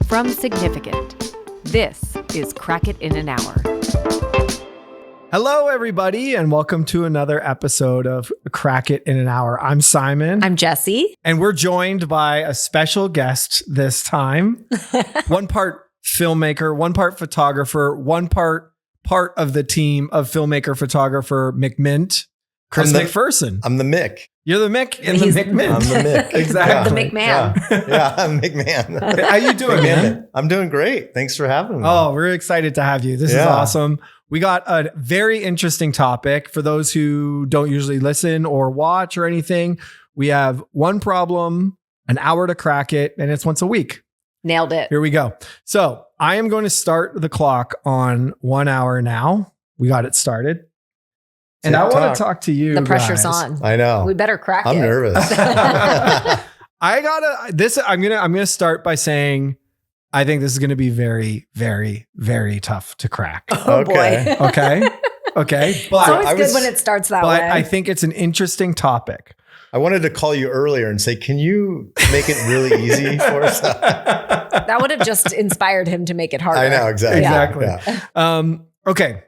from Significant. This is Crack It in an Hour. Hello, everybody, and welcome to another episode of Crack It in an Hour. I'm Simon. I'm Jessie. And we're joined by a special guest this time. One part filmmaker, one part photographer, one part of the team of filmmaker, photographer, McMint, Chris McPherson. I'm the Mick. You're the Mick and the McMint. I'm the Mick. Exactly. The McMahon. Yeah, I'm McMahon. How you doing, man? I'm doing great. Thanks for having me. Oh, we're excited to have you. This is awesome. We got a very interesting topic for those who don't usually listen or watch or anything. We have one problem, an hour to crack it, and it's once a week. Nailed it. Here we go. So I am going to start the clock on 1 hour now. We got it started. And I want to talk to you. The pressure's guys. on. I know. We better crack it. I'm nervous. I'm gonna start by saying I think this is going to be very, very, very tough to crack. Oh Okay. boy. Okay. But It's always good when it starts that way. I think it's an interesting topic. I wanted to call you earlier and say, can you make it really easy for us? That would have just inspired him to make it harder. I know, exactly. Exactly. Okay.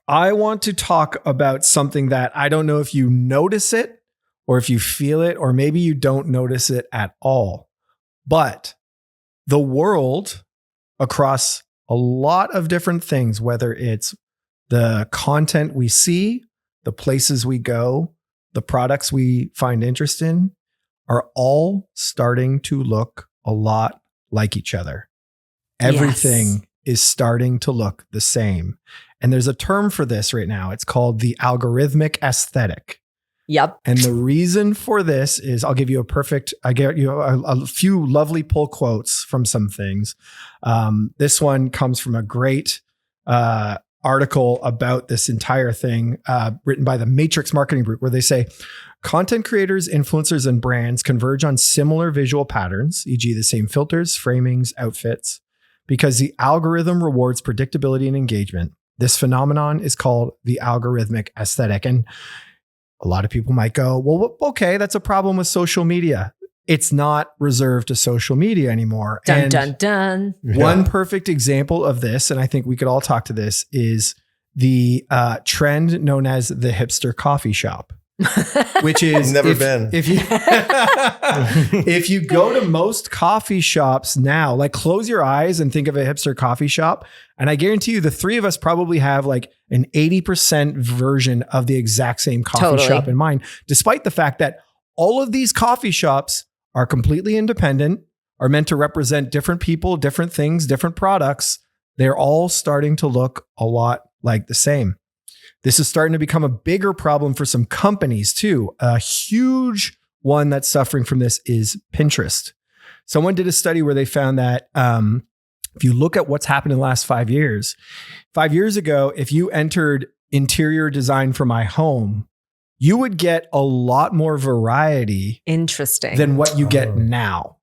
I want to talk about something that I don't know if you notice it or if you feel it, or maybe you don't notice it at all. But the world across a lot of different things, whether it's the content we see, the places we go, the products we find interest in, are all starting to look a lot like each other. Everything is starting to look the same. And there's a term for this right now. It's called the algorithmic aesthetic. Yep. And the reason for this is I get you a few lovely pull quotes from some things. This one comes from a great article about this entire thing written by the Matrix Marketing Group, where they say content creators, influencers, and brands converge on similar visual patterns, e.g. the same filters, framings, outfits, because the algorithm rewards predictability and engagement. This phenomenon is called the algorithmic aesthetic. And a lot of people might go, well, okay, that's a problem with social media. It's not reserved to social media anymore. Dun, dun, dun. One perfect example of this, and I think we could all talk to this, is the trend known as the hipster coffee shop. Which is Never been. If you go to most coffee shops now, like close your eyes and think of a hipster coffee shop, and I guarantee you the three of us probably have like an 80% version of the exact same coffee shop in mind, despite the fact that all of these coffee shops are completely independent, are meant to represent different people, different things, different products. They're all starting to look a lot like the same. This is starting to become a bigger problem for some companies too. A huge one that's suffering from this is Pinterest. Someone did a study where they found that if you look at what's happened in the last 5 years, 5 years ago, if you entered interior design for my home, you would get a lot more variety than what you get now.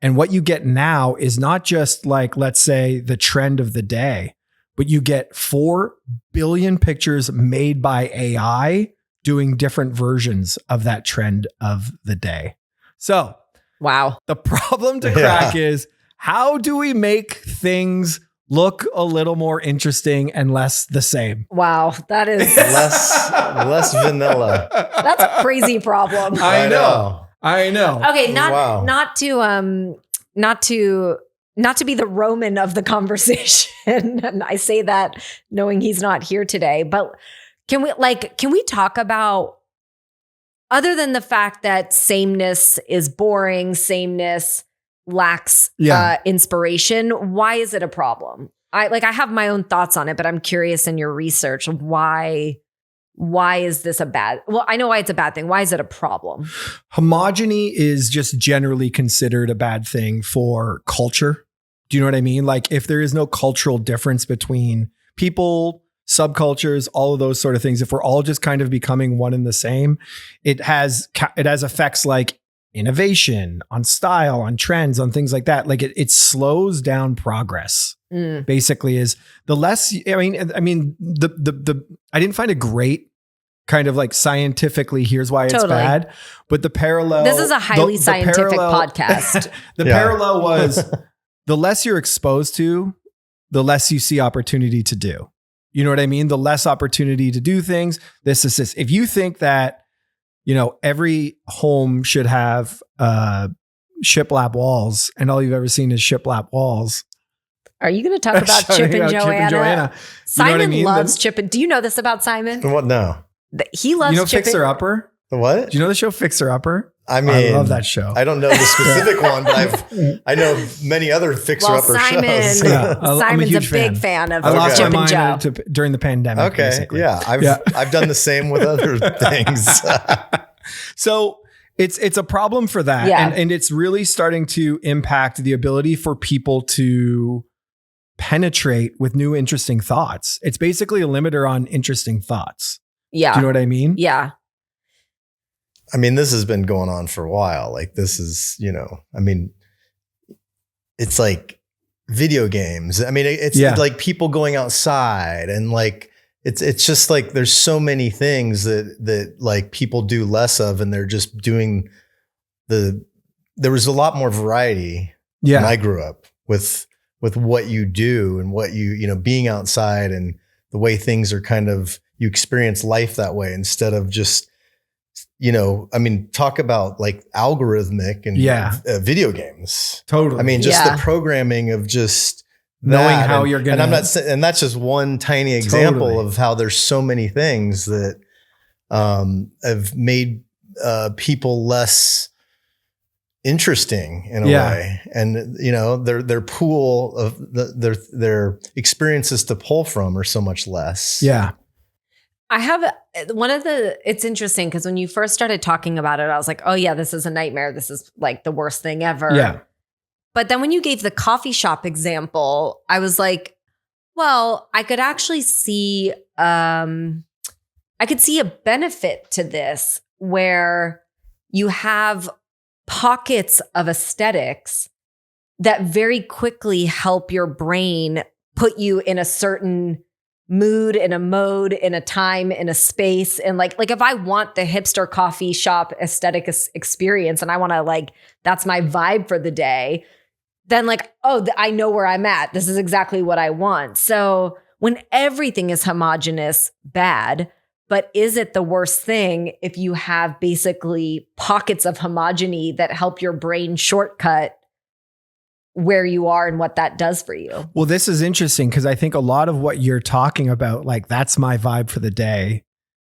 And what you get now is not just like, let's say, the trend of the day, but you get 4 billion pictures made by AI doing different versions of that trend of the day. So, wow. The problem to crack is, how do we make things look a little more interesting and less the same? That is less vanilla. That's a crazy problem. I know. Okay, not to be the Roman of the conversation. And I say that knowing he's not here today, but can we talk about, other than the fact that sameness is boring, sameness lacks inspiration, why is it a problem? I have my own thoughts on it, but I'm curious in your research, why is this I know why it's a bad thing. Why is it a problem? Homogeny is just generally considered a bad thing for culture. Do you know what I mean? Like, if there is no cultural difference between people, subcultures, all of those sort of things, if we're all just kind of becoming one and the same, it has effects like innovation, on style, on trends, on things like that. Like it slows down progress. Basically, is the less. I mean, I didn't find a great kind of like scientifically, here's why it's bad. But the parallel. This is a highly scientific podcast. Parallel was the less you're exposed to, the less you see opportunity to do. You know what I mean? The less opportunity to do things. This is this. If you think that, every home should have shiplap walls and all you've ever seen is shiplap walls. Are you going to talk about Chip and Joanna? Simon loves Chip. Do you know this about Simon? What? No. He loves Chip. Fixer Upper? The what? Do you know the show Fixer Upper? I mean, I love that show. I don't know the specific one, but I know many other Fixer Upper shows. Simon's a big fan of Chip and Joe. During the pandemic. Okay. Basically. Yeah. I've done the same with other things. So it's a problem for that. Yeah. And it's really starting to impact the ability for people to penetrate with new interesting thoughts. It's basically a limiter on interesting thoughts. Yeah. Do you know what I mean? Yeah. I mean, this has been going on for a while. Like this is, it's like video games. I mean, it's like people going outside and like, it's just like, there's so many things that like people do less of, and they're just doing there was a lot more variety when I grew up with what you do and what being outside and the way things are kind of, you experience life that way instead of just, talk about like algorithmic and video games. Totally. I mean, just the programming of just knowing how you're going to, and that's just one tiny example of how there's so many things that have made people less interesting in a way, and their pool of their experiences to pull from are so much less. Yeah. I have it's interesting because when you first started talking about it, I was like, oh yeah, this is a nightmare. This is like the worst thing ever. Yeah. But then when you gave the coffee shop example, I was like, well, I could actually see, a benefit to this where you have pockets of aesthetics that very quickly help your brain put you in a certain mood, in a mode, in a time, in a space. And like if I want the hipster coffee shop aesthetic experience and I want to that's my vibe for the day, then I know where I'm at. This is exactly what I want. So when everything is homogenous, bad, but is it the worst thing if you have basically pockets of homogeny that help your brain shortcut where you are and what that does for you? Well, this is interesting because I think a lot of what you're talking about, like that's my vibe for the day,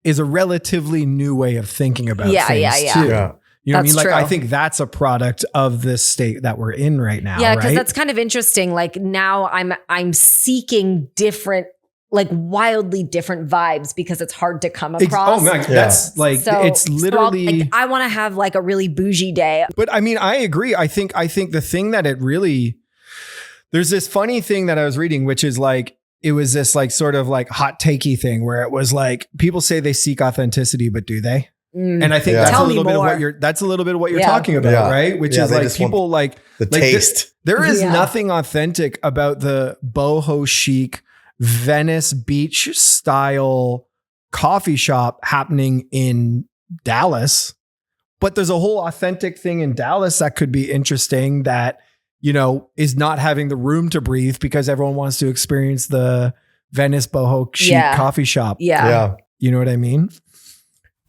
is a relatively new way of thinking about things too. Yeah. You know what I mean? Like, I think that's a product of this state that we're in right now. Yeah, because that's kind of interesting. Like now I'm seeking different, wildly different vibes because it's hard to come across. That's it's literally. I want to have a really bougie day. But I mean, I agree. I think the thing that it really, there's this funny thing that I was reading, which is it was this sort of hot takey thing where it was people say they seek authenticity, but do they? And I think that's a little bit of what you're talking about, right? Which is people the taste. There is nothing authentic about the boho chic Venice Beach style coffee shop happening in Dallas, but there's a whole authentic thing in Dallas that could be interesting that, is not having the room to breathe because everyone wants to experience the Venice boho chic coffee shop. Yeah. You know what I mean?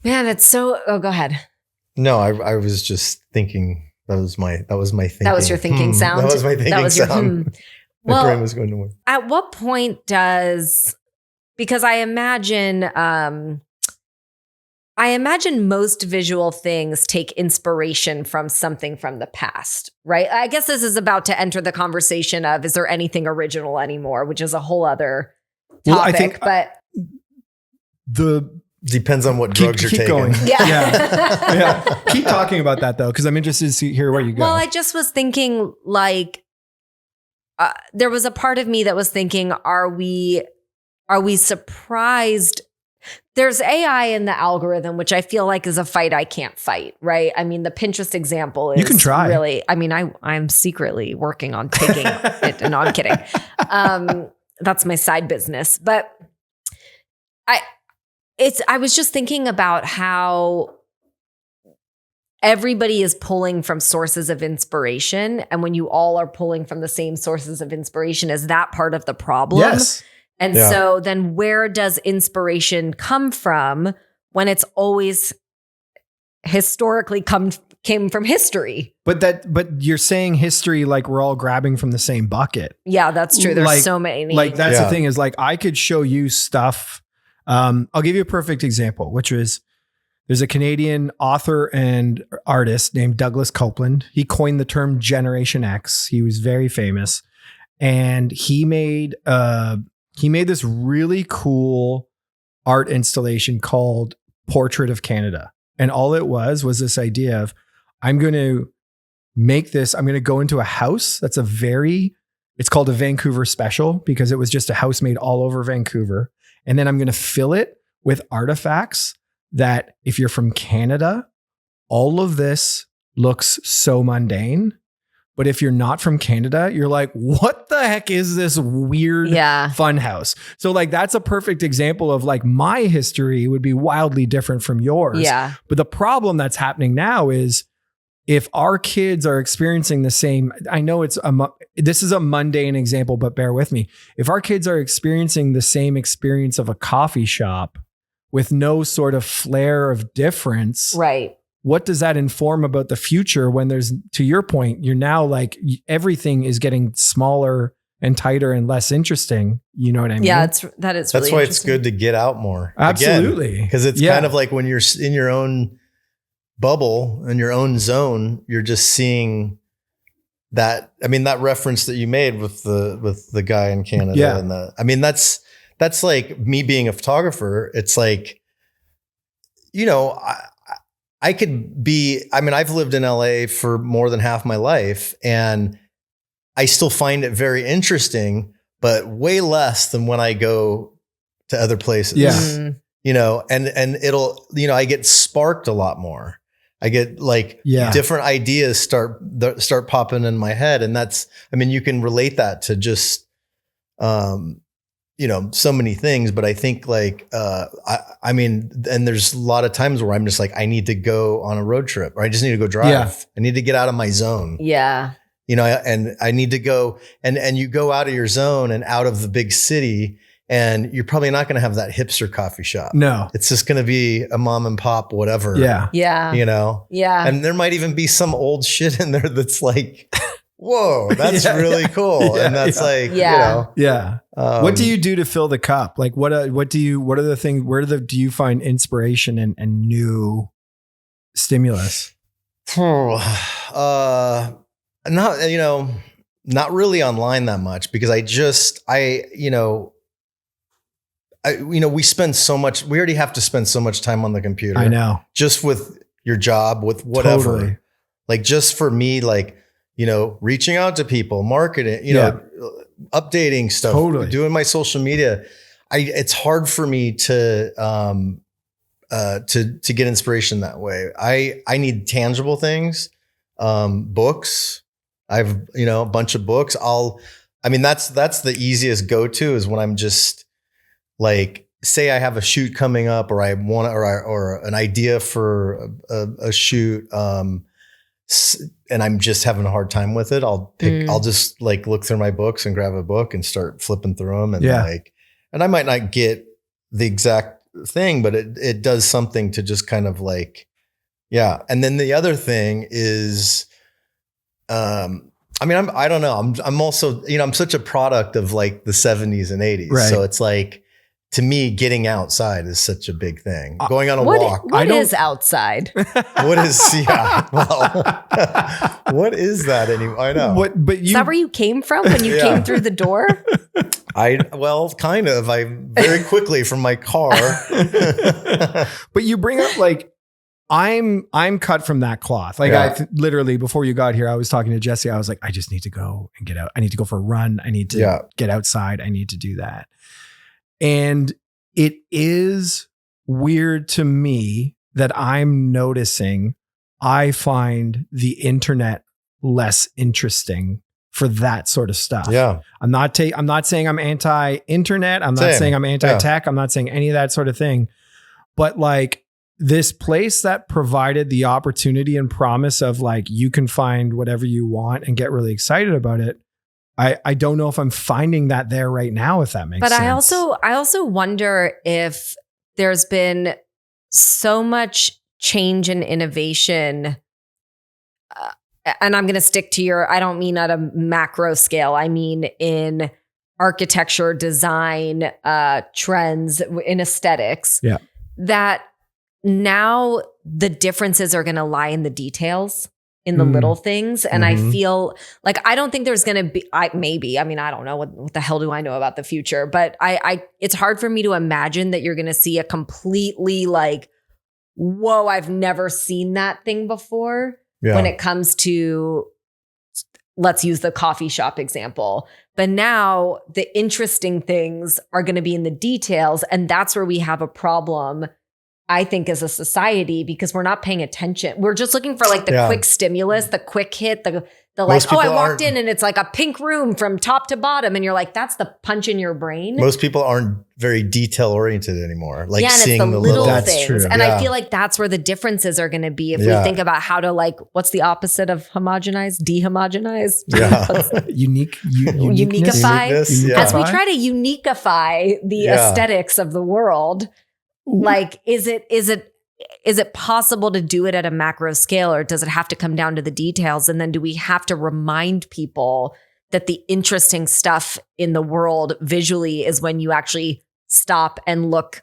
Man, it's so, go ahead. No, I was just thinking that was my thinking. That was your thinking sound. That was my thinking sound. My brain was going to work. At what point because I imagine most visual things take inspiration from something from the past, right? I guess this is about to enter the conversation of, is there anything original anymore, which is a whole other topic. Well, I think but depends on what drugs you're taking. Going. Yeah. Keep talking about that though, because I'm interested to hear where you go. Well, I just was thinking there was a part of me that was thinking, are we surprised? There's AI in the algorithm, which I feel like is a fight I can't fight, right? I mean, the Pinterest example is you can try. Really, I mean, I'm secretly working on taking it. No, I'm kidding. That's my side business. But I was just thinking about how everybody is pulling from sources of inspiration. And when you all are pulling from the same sources of inspiration, is that part of the problem? Yes. And so then where does inspiration come from when it's always historically came from history? But you're saying history like we're all grabbing from the same bucket. Yeah, that's true. There's Like- so many. Like that's the thing is like I could show you stuff. I'll give you a perfect example, which was there's a Canadian author and artist named Douglas Copeland. He coined the term Generation X. He was very famous, and he made this really cool art installation called Portrait of Canada. And all it was this idea of I'm going to go into a house that's it's called a Vancouver special because it was just a house made all over Vancouver. And then I'm going to fill it with artifacts that if you're from Canada, all of this looks so mundane. But if you're not from Canada, you're like, what the heck is this weird fun house? So like, that's a perfect example of like my history would be wildly different from yours. Yeah. But the problem that's happening now is if our kids are experiencing the same, I know this is a mundane example, but bear with me. If our kids are experiencing the same experience of a coffee shop with no sort of flair of difference, right. What does that inform about the future when there's, to your point, you're now like everything is getting smaller and tighter and less interesting. You know what I mean? Yeah, that's really why it's interesting. good to get out more. Absolutely. Because it's kind of like when you're in your own bubble, in your own zone, you're just seeing that. I mean, that reference that you made with the guy in Canada. Yeah. And that's like me being a photographer. It's like, you know, I could be, I mean, I've lived in LA for more than half my life and I still find it very interesting, but way less than when I go to other places. Yeah. Mm-hmm. You know, and it'll, you know, I get sparked a lot more. I get like different ideas start popping in my head. And that's, I mean, you can relate that to just, you know, so many things, but I think like, I mean, and there's a lot of times where I'm just like, I need to go on a road trip or I just need to go drive. Yeah. I need to get out of my zone. Yeah. You know, and I need to go and you go out of your zone and out of the big city and you're probably not going to have that hipster coffee shop. No, it's just going to be a mom and pop, whatever. Yeah. Yeah. You know? Yeah. And there might even be some old shit in there that's like, whoa, that's really cool. And that's like, you know. Yeah. What do you do to fill the cup? Like what are the things, do you find inspiration and new stimulus? Not, you know, not really online that much because we spend so much, we already have to spend so much time on the computer. I know. Just with your job, with whatever. Totally. Like just for me, like, you know, reaching out to people, marketing, you know, updating stuff, doing my social media. It's hard for me to get inspiration that way. I need tangible things, books. I've, you know, a bunch of books. That's the easiest go-to is when I'm just like, say I have a shoot coming up or I want to, or an idea for a shoot. And I'm just having a hard time with it. I'll just like look through my books and grab a book and start flipping through them. And and I might not get the exact thing, but it does something to just kind of like, And then the other thing is, I don't know. I'm also, you know, I'm such a product of like the 70s and 80s. Right. So it's like, to me, getting outside is such a big thing. Going on a walk. What is outside? What is, what is that anymore? I know. Is that where you came from when you came through the door? Kind of. I very quickly from my car. But you bring up like, I'm cut from that cloth. Like I literally before you got here, I was talking to Jesse. I was like, I just need to go and get out. I need to go for a run. I need to get outside. I need to do that. And it is weird to me that I'm noticing I find the internet less interesting for that sort of stuff. Yeah. I'm not saying I'm anti-internet. I'm not saying I'm anti-tech. I'm not saying any of that sort of thing. But like this place that provided the opportunity and promise of like, you can find whatever you want and get really excited about it. I don't know if I'm finding that there right now, if that makes sense. But I also wonder if there's been so much change and innovation. And I'm going to stick to I don't mean at a macro scale. I mean in architecture, design, trends, in aesthetics. Yeah. That now the differences are going to lie in the details, in the little things. And I feel like, I don't think there's going to be, I don't know what the hell do I know about the future, but it's hard for me to imagine that you're going to see a completely like, whoa, I've never seen that thing before when it comes to, let's use the coffee shop example. But now the interesting things are going to be in the details. And that's where we have a problem, I think, as a society, because we're not paying attention. We're just looking for like the quick stimulus, the quick hit, the like, I walked in and it's like a pink room from top to bottom. And you're like, that's the punch in your brain. Most people aren't very detail oriented anymore. Like seeing it's the little things. True. And I feel like that's where the differences are going to be. If we think about how to like, what's the opposite of homogenize? Dehomogenize? Yeah. Uniquify. As we try to uniquify the aesthetics of the world, like, is it possible to do it at a macro scale, or does it have to come down to the details? And then do we have to remind people that the interesting stuff in the world visually is when you actually stop and look,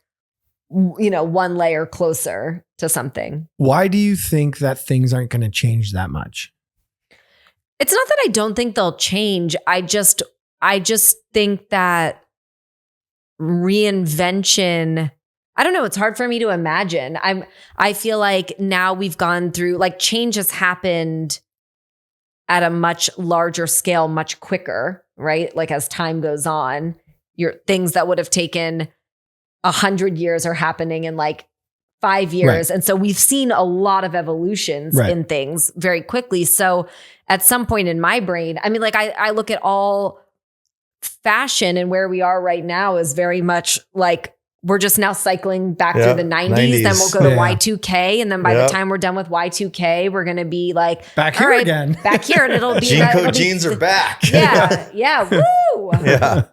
one layer closer to something? Why do you think that things aren't going to change that much? It's not that I don't think they'll change. I just think that reinvention, I don't know. It's hard for me to imagine. I feel like now we've gone through, like, change has happened at a much larger scale, much quicker, right? Like, as time goes on, things that would have taken 100 years are happening in like 5 years. Right. And so we've seen a lot of evolutions in things very quickly. So at some point in my brain, I mean, like I look at all fashion, and where we are right now is very much like, we're just now cycling back through the 90s. Then we'll go to Y2K. And then by the time we're done with Y2K, we're going to be like, back here again. Back here. And it'll be jeans are back. Yeah. Woo. Yeah.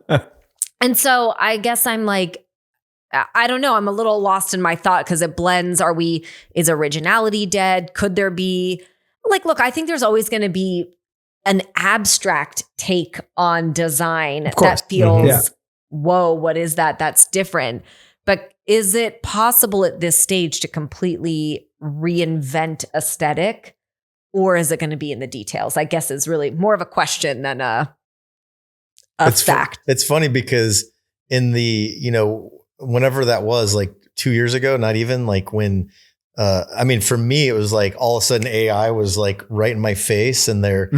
And so I guess I'm like, I don't know. I'm a little lost in my thought, because it blends. Is originality dead? Could there be like, look, I think there's always going to be an abstract take on design that feels, whoa, what is that? That's different. But is it possible at this stage to completely reinvent aesthetic, or is it going to be in the details? I guess is really more of a question than a fact. It's funny because in the, whenever that was, like 2 years ago, not even, like when, for me, it was like all of a sudden AI was like right in my face, and they're,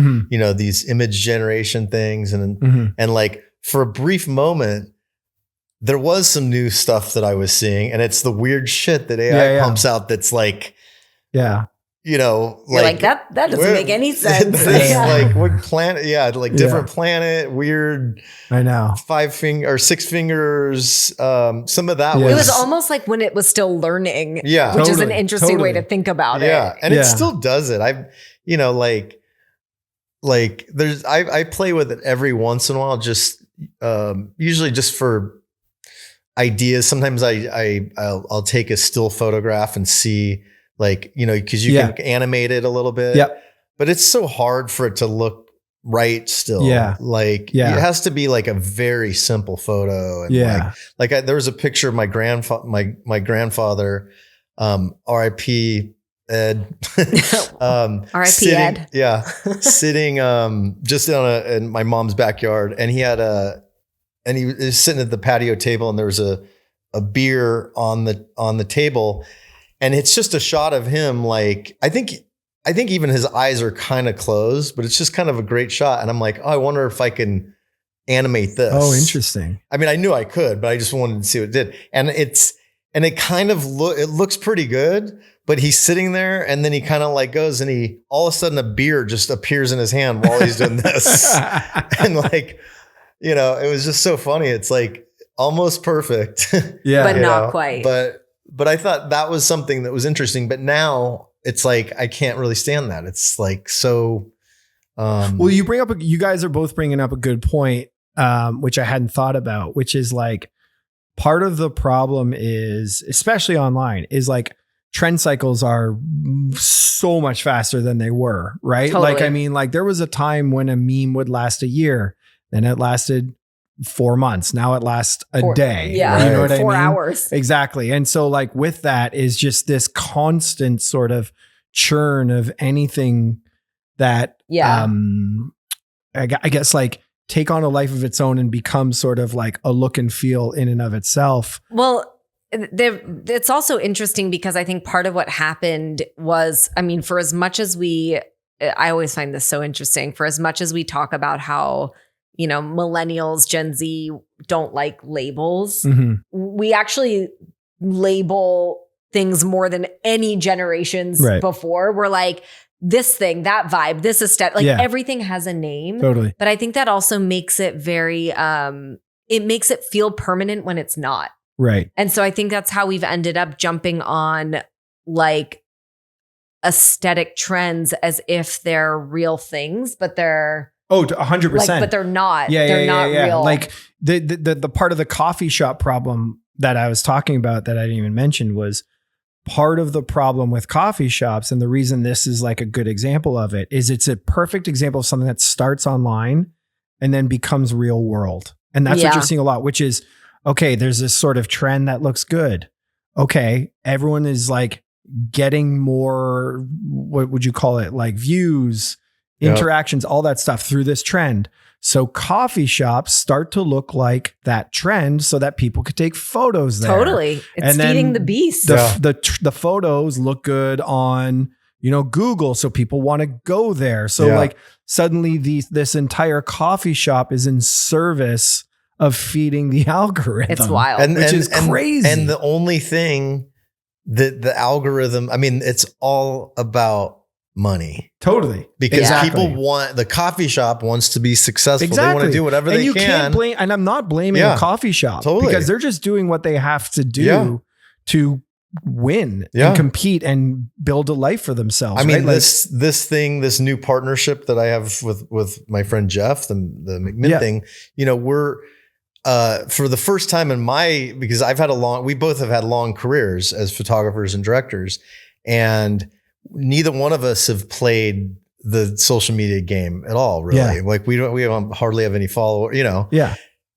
these image generation things. And like, for a brief moment, there was some new stuff that I was seeing, and it's the weird shit that AI pumps out. That's like, you're like that doesn't make any sense. Like what planet? Yeah. Like different planet, weird. I know. 6 fingers. Some of that it was almost like when it was still learning. Yeah. Which is an interesting way to think about it. Yeah. And it still does it. Like there's, I play with it every once in a while, just, usually just for ideas. Sometimes I'll take a still photograph and see, like, because you can animate it a little bit. Yep. But it's so hard for it to look right still. Yeah. Like it has to be like a very simple photo. And there was a picture of my grandfather, R.I.P. Ed. R.I.P. Ed. Yeah. Sitting just in my mom's backyard, and he was sitting at the patio table, and there was a beer on the table, and it's just a shot of him. Like, I think even his eyes are kind of closed, but it's just kind of a great shot. And I'm like, oh, I wonder if I can animate this. Oh, interesting. I mean, I knew I could, but I just wanted to see what it did. And it kind of it looks pretty good, but he's sitting there, and then he kind of like goes, and all of a sudden a beer just appears in his hand while he's doing this. And like, it was just so funny. It's like almost perfect. But not quite. But but I thought that was something that was interesting. But now it's like, I can't really stand that. It's like, so. Well, you guys are both bringing up a good point, which I hadn't thought about, which is like part of the problem is, especially online, is like trend cycles are so much faster than they were, right? Totally. Like, I mean, like there was a time when a meme would last a year, then it lasted 4 months. Now it lasts a day. Yeah. You know what I mean? 4 hours. Exactly. And so like with that is just this constant sort of churn of anything that, I guess like take on a life of its own and become sort of like a look and feel in and of itself. Well, it's also interesting because I think part of what happened was, I mean, for as much as I always find this so interesting, for as much as we talk about how, you know, millennials, Gen Z don't like labels, we actually label things more than any generations before. We're like, this thing, that vibe, this aesthetic, like everything has a name. Totally. But I think that also makes it very, it makes it feel permanent when it's not. Right. And so I think that's how we've ended up jumping on like aesthetic trends as if they're real things, but they're 100%. like, but they're not. They're not real. Like the part of the coffee shop problem that I was talking about that I didn't even mention was part of the problem with coffee shops. And the reason this is like a good example of it is it's a perfect example of something that starts online and then becomes real world. And that's what you're seeing a lot, which is, okay, there's this sort of trend that looks good. Okay. Everyone is like getting more, what would you call it? Like views, interactions, all that stuff through this trend. So coffee shops start to look like that trend so that people could take photos there. Totally. It's feeding the beast. The photos look good on, you know, Google. So people want to go there. So like suddenly this entire coffee shop is in service of feeding the algorithm. It's wild. Which is crazy. And the only thing that the algorithm, I mean, it's all about money. Totally. Because people want, the coffee shop wants to be successful. They want to do whatever they can. Can't blame, and I'm not blaming a coffee shop because they're just doing what they have to do to win and compete and build a life for themselves. I mean, right? this new partnership that I have with my friend Jeff, the McMinn thing, you know, we're, for the first time because we both have had long careers as photographers and directors, and neither one of us have played the social media game at all, really. Like we don't hardly have any followers, you know.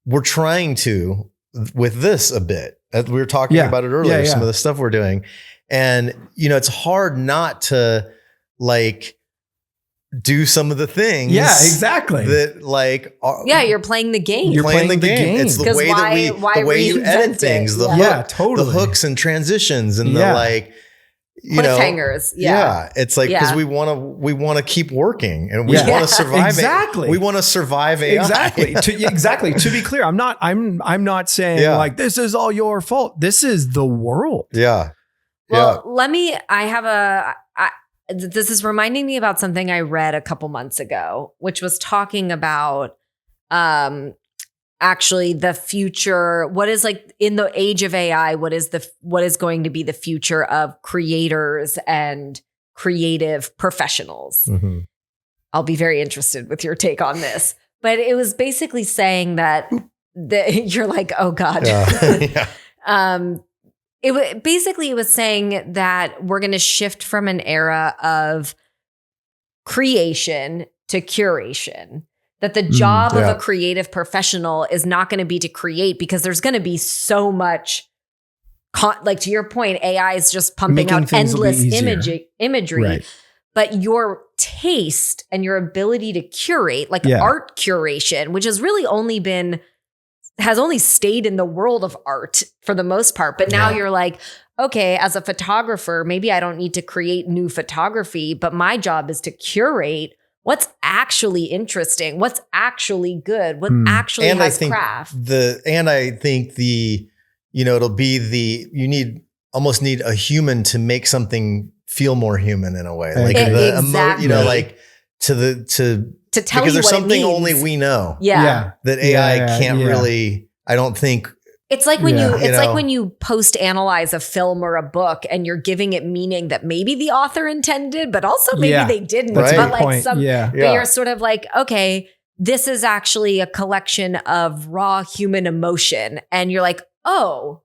We're trying to with this a bit. We were talking about it earlier, some of the stuff we're doing. And, you know, it's hard not to like do some of the things. Yeah, exactly. That like, you're playing the game. You're playing the game. It's the way the way you edit things, the hooks and transitions and the like, you know, cliffhangers. It's like, because we want to keep working and we want to survive. Exactly. We want to survive AI. Exactly. To be clear, I'm not saying like this is all your fault. This is the world. Well, this is reminding me about something I read a couple months ago, which was talking about actually the future. What is like in the age of AI, what is going to be the future of creators and creative professionals? Mm-hmm. I'll be very interested with your take on this. But it was basically saying that you're like, oh God. It was saying that we're going to shift from an era of creation to curation, that the job of a creative professional is not going to be to create because there's going to be so much, like to your point, AI is just pumping out endless imagery, right. But your taste and your ability to curate, like art curation, which has really has only stayed in the world of art for the most part. But now you're like, okay, as a photographer, maybe I don't need to create new photography, but my job is to curate what's actually interesting, what's actually good, what actually has craft. I think it'll be you almost need a human to make something feel more human in a way. Like exactly. Like to tell because there's something only we know. Yeah. That AI can't really, I don't think It's like when like when you post analyze a film or a book and you're giving it meaning that maybe the author intended, but also maybe they didn't. That's but like point. but you're sort of like, okay, this is actually a collection of raw human emotion. And you're like, oh,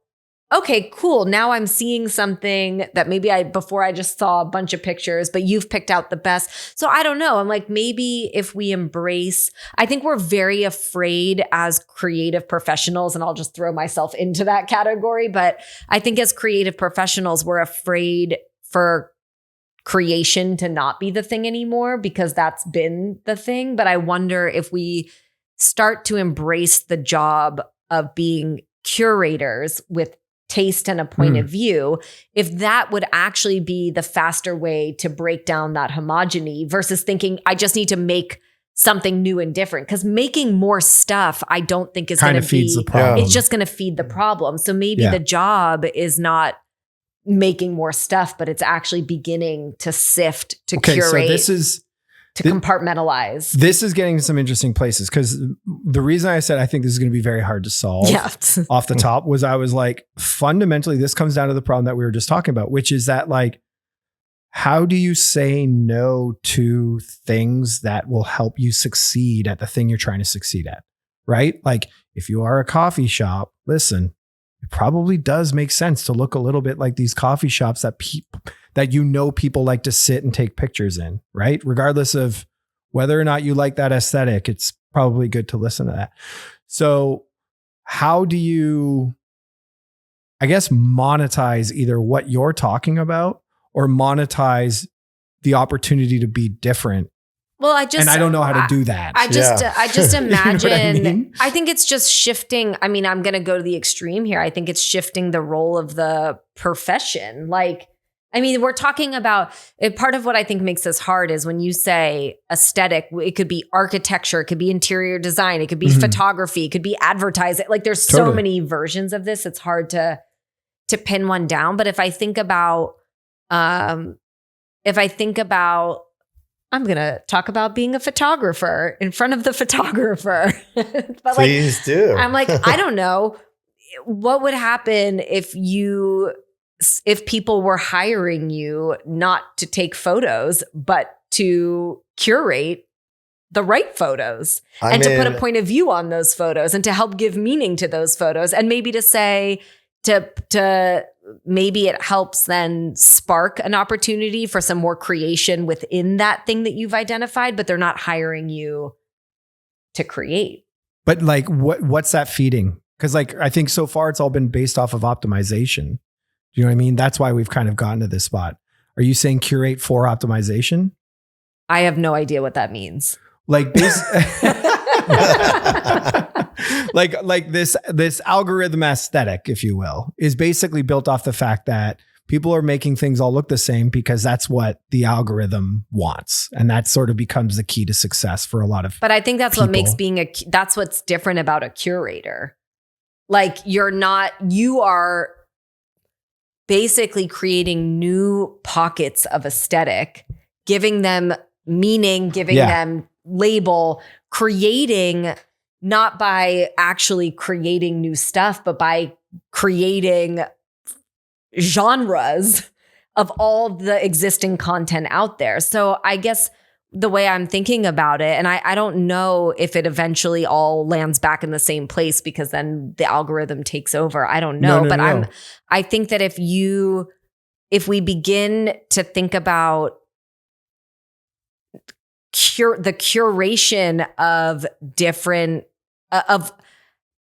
okay, cool. Now I'm seeing something that maybe before I just saw a bunch of pictures, but you've picked out the best. So I don't know. I'm like, maybe if we embrace, I think we're very afraid as creative professionals, and I'll just throw myself into that category. But I think as creative professionals, we're afraid for creation to not be the thing anymore because that's been the thing. But I wonder if we start to embrace the job of being curators with taste and a point of view, if that would actually be the faster way to break down that homogeny versus thinking, I just need to make something new and different. Because making more stuff, I don't think is going to feeds the problem. It's just going to feed the problem. So maybe the job is not making more stuff, but it's actually beginning to sift, to curate. So to compartmentalize. This is getting to some interesting places because the reason I said I think this is going to be very hard to solve off the top was I was like, fundamentally, this comes down to the problem that we were just talking about, which is that like, how do you say no to things that will help you succeed at the thing you're trying to succeed at, right? Like if you are a coffee shop, listen, it probably does make sense to look a little bit like these coffee shops that people like to sit and take pictures in, right? Regardless of whether or not you like that aesthetic, it's probably good to listen to that. So how do you, I guess, monetize either what you're talking about or monetize the opportunity to be different? Well, I don't know how to do that. I just imagine, you know what I mean? I think it's just shifting. I mean, I'm going to go to the extreme here. I think it's shifting the role of the profession. Like, I mean, we're talking about part of what I think makes this hard is when you say aesthetic, it could be architecture, it could be interior design, it could be photography, it could be advertising. Like there's so many versions of this. It's hard to pin one down. But if I think about, I'm going to talk about being a photographer in front of the photographer. But please do. I'm like, I don't know. What would happen if people were hiring you not to take photos, but to curate the right photos to put a point of view on those photos and to help give meaning to those photos and maybe to say to maybe it helps then spark an opportunity for some more creation within that thing that you've identified, but they're not hiring you to create. But like, what's that feeding? Because like, I think so far it's all been based off of optimization. You know what I mean? That's why we've kind of gotten to this spot. Are you saying curate for optimization? I have no idea what that means. Like like this algorithm aesthetic, if you will, is basically built off the fact that people are making things all look the same because that's what the algorithm wants. And that sort of becomes the key to success for a lot of But I think that's people. What makes that's what's different about a curator. Like you are basically creating new pockets of aesthetic, giving them meaning, giving them label, creating not by actually creating new stuff, but by creating genres of all the existing content out there. So I guess the way I'm thinking about it, and I don't know if it eventually all lands back in the same place because then the algorithm takes over. I don't know. No. I think that if we begin to think about the curation of different, of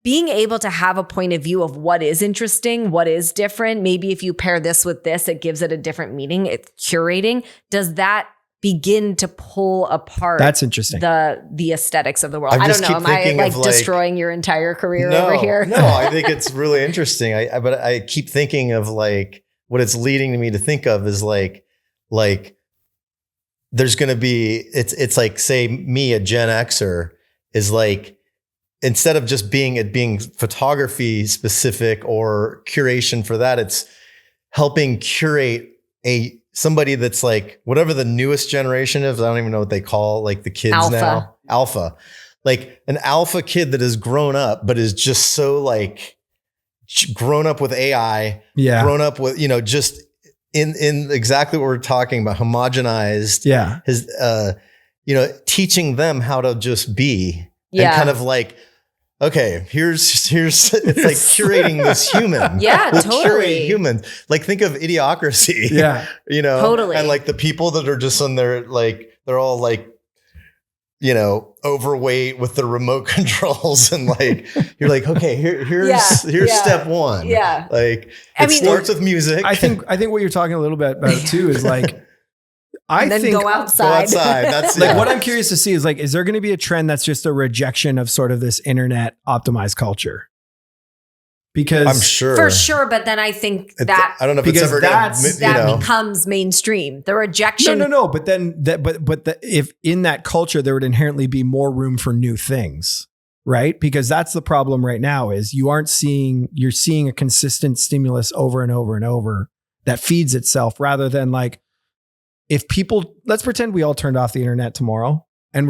being able to have a point of view of what is interesting, what is different. Maybe if you pair this with this, it gives it a different meaning. It's curating. Does that begin to pull apart That's interesting. the aesthetics of the world? I don't know. Am I like destroying your entire career over here? No, I think it's really interesting. But I keep thinking of like what it's leading me to think of is like there's going to be, it's like, say me, a Gen Xer is like, instead of just being photography specific or curation for that, it's helping curate somebody that's like whatever the newest generation is. I don't even know what they call like the kids now. Alpha, like an alpha kid that has grown up, but is just so like grown up with AI, grown up with, just in exactly what we're talking about, homogenized, his, teaching them how to just be and kind of like, okay, here's it's like curating this human. Yeah, we'll totally. Curate humans. Like think of Idiocracy. Yeah. Totally. And like the people that are just on their, like, they're all like, overweight with the remote controls, and like you're like, okay, here's step one. Yeah. Like it starts with music. I think what you're talking a little bit about too is like, I think go outside. That's like what I'm curious to see is like, is there going to be a trend that's just a rejection of sort of this internet optimized culture? Because I'm sure for sure, but then I think that I don't know if it's ever that becomes mainstream. The rejection. No. But then if in that culture there would inherently be more room for new things, right? Because that's the problem right now is you're seeing a consistent stimulus over and over and over that feeds itself, rather than like if people, let's pretend we all turned off the internet tomorrow. And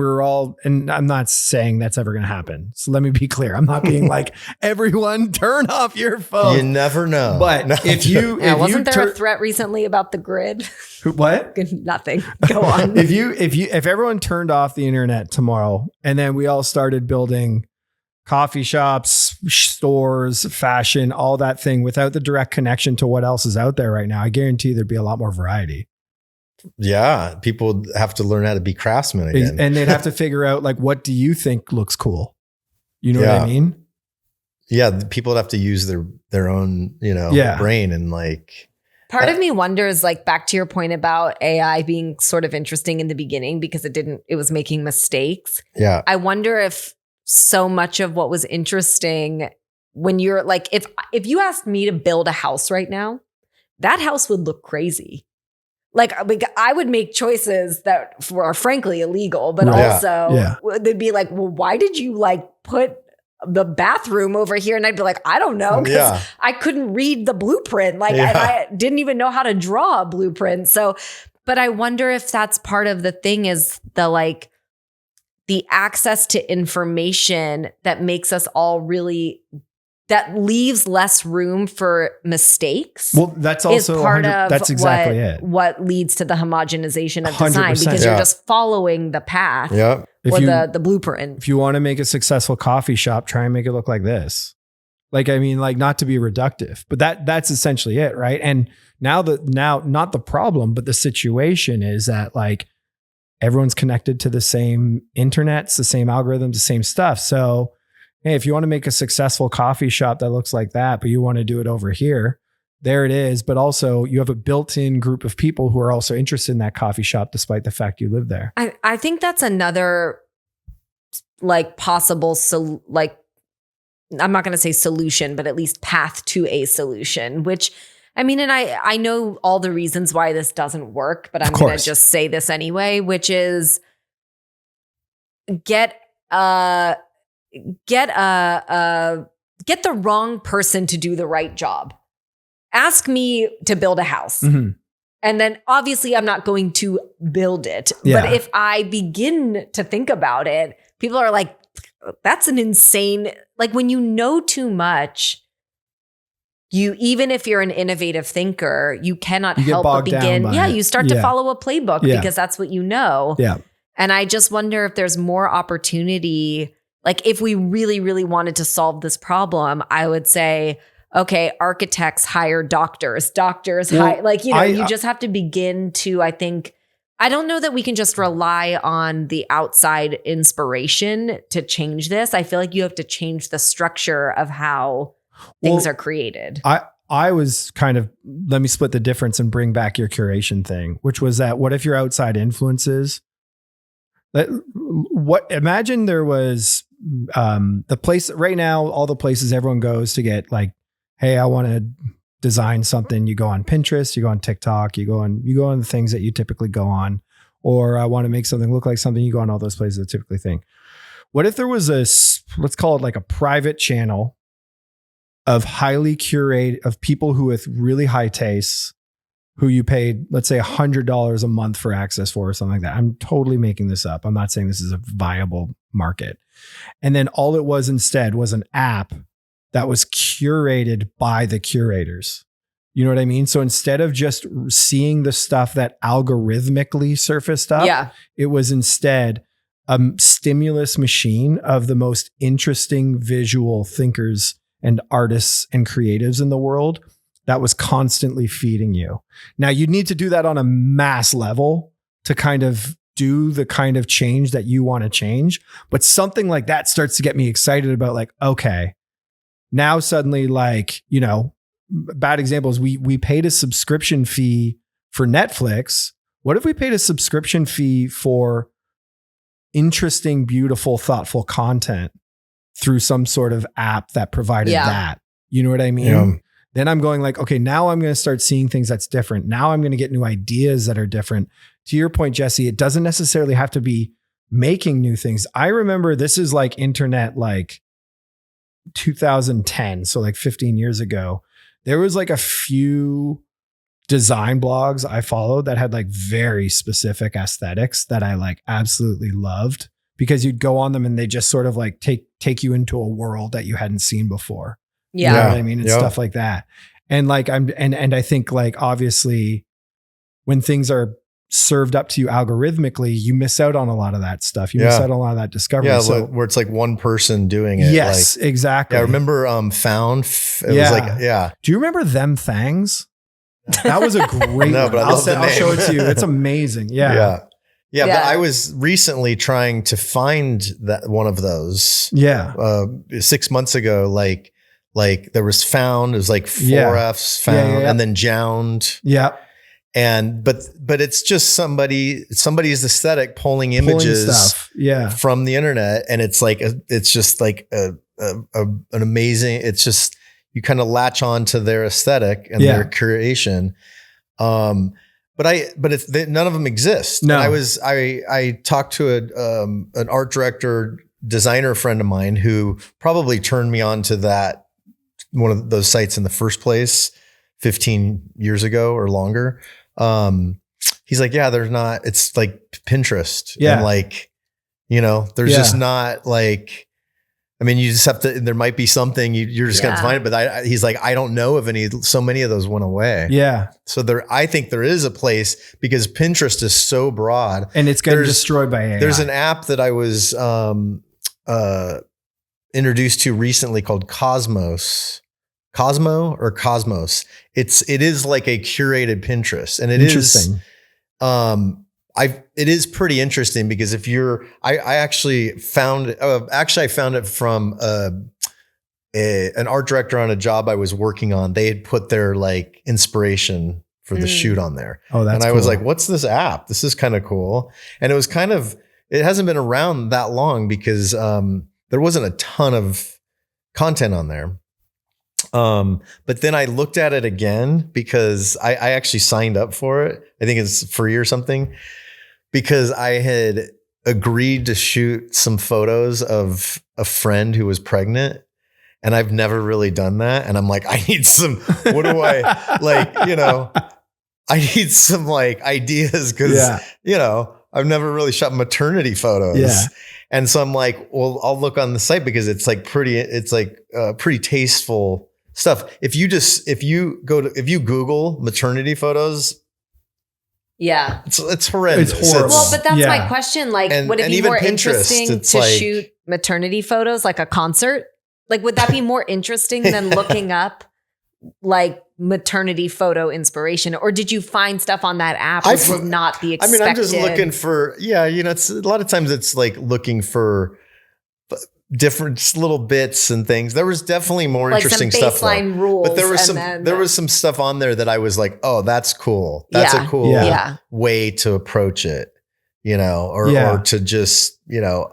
and I'm not saying that's ever going to happen. So let me be clear. I'm not being like, everyone turn off your phone. You never know. But wasn't there a threat recently about the grid? What? Nothing. Go on. If everyone turned off the internet tomorrow and then we all started building coffee shops, stores, fashion, all that thing without the direct connection to what else is out there right now, I guarantee there'd be a lot more variety. Yeah, people have to learn how to be craftsmen again. And they'd have to figure out like, what do you think looks cool? You know what I mean? Yeah, people have to use their own, brain and like. Part of me wonders, like back to your point about AI being sort of interesting in the beginning because it was making mistakes. Yeah. I wonder if so much of what was interesting when you're like, if you asked me to build a house right now, that house would look crazy. Like I would make choices that are frankly illegal, but also they'd be like, well, why did you like put the bathroom over here? And I'd be like, I don't know, because I couldn't read the blueprint. Like I didn't even know how to draw a blueprint. So, but I wonder if that's part of the thing is the access to information that makes us all really, that leaves less room for mistakes. Well, that's also part of that's exactly it. What leads to the homogenization of design, because you're just following the path or the blueprint. If you want to make a successful coffee shop, try and make it look like this. Like, I mean, like not to be reductive, but that's essentially it. Right. And now not the problem, but the situation is that like everyone's connected to the same internets, the same algorithms, the same stuff. So, hey, if you want to make a successful coffee shop that looks like that, but you want to do it over here, there it is. But also you have a built-in group of people who are also interested in that coffee shop, despite the fact you live there. I think that's another like possible, I'm not going to say solution, but at least path to a solution, which I mean, and I know all the reasons why this doesn't work, but I'm going to just say this anyway, which is get the wrong person to do the right job. Ask me to build a house. Mm-hmm. And then obviously I'm not going to build it. Yeah. But if I begin to think about it, people are like, that's an insane, like when you know too much, even if you're an innovative thinker, you cannot help but begin. Yeah, you start to follow a playbook because that's what you know. Yeah. And I just wonder if there's more opportunity. Like if we really, really wanted to solve this problem, I would say, okay, architects hire doctors, hire, like, you just have to begin to, I think, I don't know that we can just rely on the outside inspiration to change this. I feel like you have to change the structure of how things are created. I was kind of, let me split the difference and bring back your curation thing, which was that what if your outside influences? Imagine there was the place right now, all the places everyone goes to get like, hey, I want to design something. You go on Pinterest, you go on TikTok, you go on the things that you typically go on, or I want to make something look like something, you go on all those places that typically think. What if there was let's call it like a private channel of highly curated, of people who with really high tastes, who you paid, let's say $100 a month for access for, or something like that. I'm totally making this up. I'm not saying this is a viable market. And then all it was instead was an app that was curated by the curators. You know what I mean? So instead of just seeing the stuff that algorithmically surfaced up, it was instead a stimulus machine of the most interesting visual thinkers and artists and creatives in the world that was constantly feeding you. Now, you need to do that on a mass level to kind of do the kind of change that you want to change. But something like that starts to get me excited about like, okay, now suddenly, like, you know, bad examples, we paid a subscription fee for Netflix. What if we paid a subscription fee for interesting, beautiful, thoughtful content through some sort of app that provided that? You know what I mean? Yeah. Then I'm going like, okay, now I'm going to start seeing things that's different. Now I'm going to get new ideas that are different. To your point, Jesse, it doesn't necessarily have to be making new things. I remember this is like internet, like 2010. So like 15 years ago, there was like a few design blogs I followed that had like very specific aesthetics that I like absolutely loved, because you'd go on them and they just sort of like take you into a world that you hadn't seen before. Yeah. You know what I mean? And stuff like that. And like, and I think like, obviously when things are served up to you algorithmically, you miss out on a lot of that stuff. You miss out on a lot of that discovery. Yeah. So, where it's like one person doing it. Yes, like, exactly. Yeah, I remember Found. It was like, Do you remember Them Thangs? That was a great no, one. but I'll show it to you. It's amazing. Yeah. Yeah, but I was recently trying to find that one of those. Yeah. 6 months ago, like there was Found, it was like 4 F's, Found, and then Jound. Yeah. And but it's just somebody's aesthetic pulling images from the internet, and it's like it's just like an amazing. It's just, you kind of latch on to their aesthetic and their creation. But none of them exist. No. And I talked to an art director, designer friend of mine who probably turned me on to that, one of those sites in the first place 15 years ago or longer. He's like, there's not, it's like Pinterest. Yeah. And like, you know, there's just not like, I mean, you just have to, there might be something you're just going to find it. But he's like, I don't know of so many of those went away. Yeah. So I think there is a place, because Pinterest is so broad. And it's getting destroyed by AI. There's an app that I was introduced to recently called Cosmos. Cosmo or Cosmos. It is like a curated Pinterest, and it is pretty interesting, because if I actually found it from an art director on a job I was working on. They had put their like inspiration for the shoot on there. Oh, that's and I was like, what's this app? This is kind of cool. And it was it hasn't been around that long, because there wasn't a ton of content on there. But then I looked at it again, because I actually signed up for it. I think it's free or something, because I had agreed to shoot some photos of a friend who was pregnant, and I've never really done that. And I'm like, I need some, what do I like, you know, I need some like ideas, because, you know, I've never really shot maternity photos. Yeah. And so I'm like, well, I'll look on the site, because it's like pretty tasteful stuff. If you Google maternity photos, it's horrendous. It's horrible. Well, but that's my question. Like, would it be more interesting to shoot maternity photos, like a concert? Like, would that be more interesting than looking up like maternity photo inspiration? Or did you find stuff on that app which would not be expected? I mean, I'm just looking for, you know, it's a lot of times it's like looking for different little bits and things. There was definitely more like interesting some baseline stuff, rules, but there was some stuff on there that I was like, oh, that's cool. That's a cool way to approach it, you know, or to just, you know,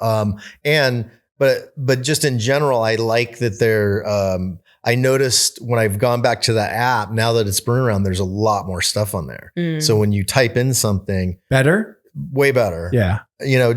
but just in general, I like that I noticed when I've gone back to that app, now that it's been around, there's a lot more stuff on there. So when you type in something way better. You know,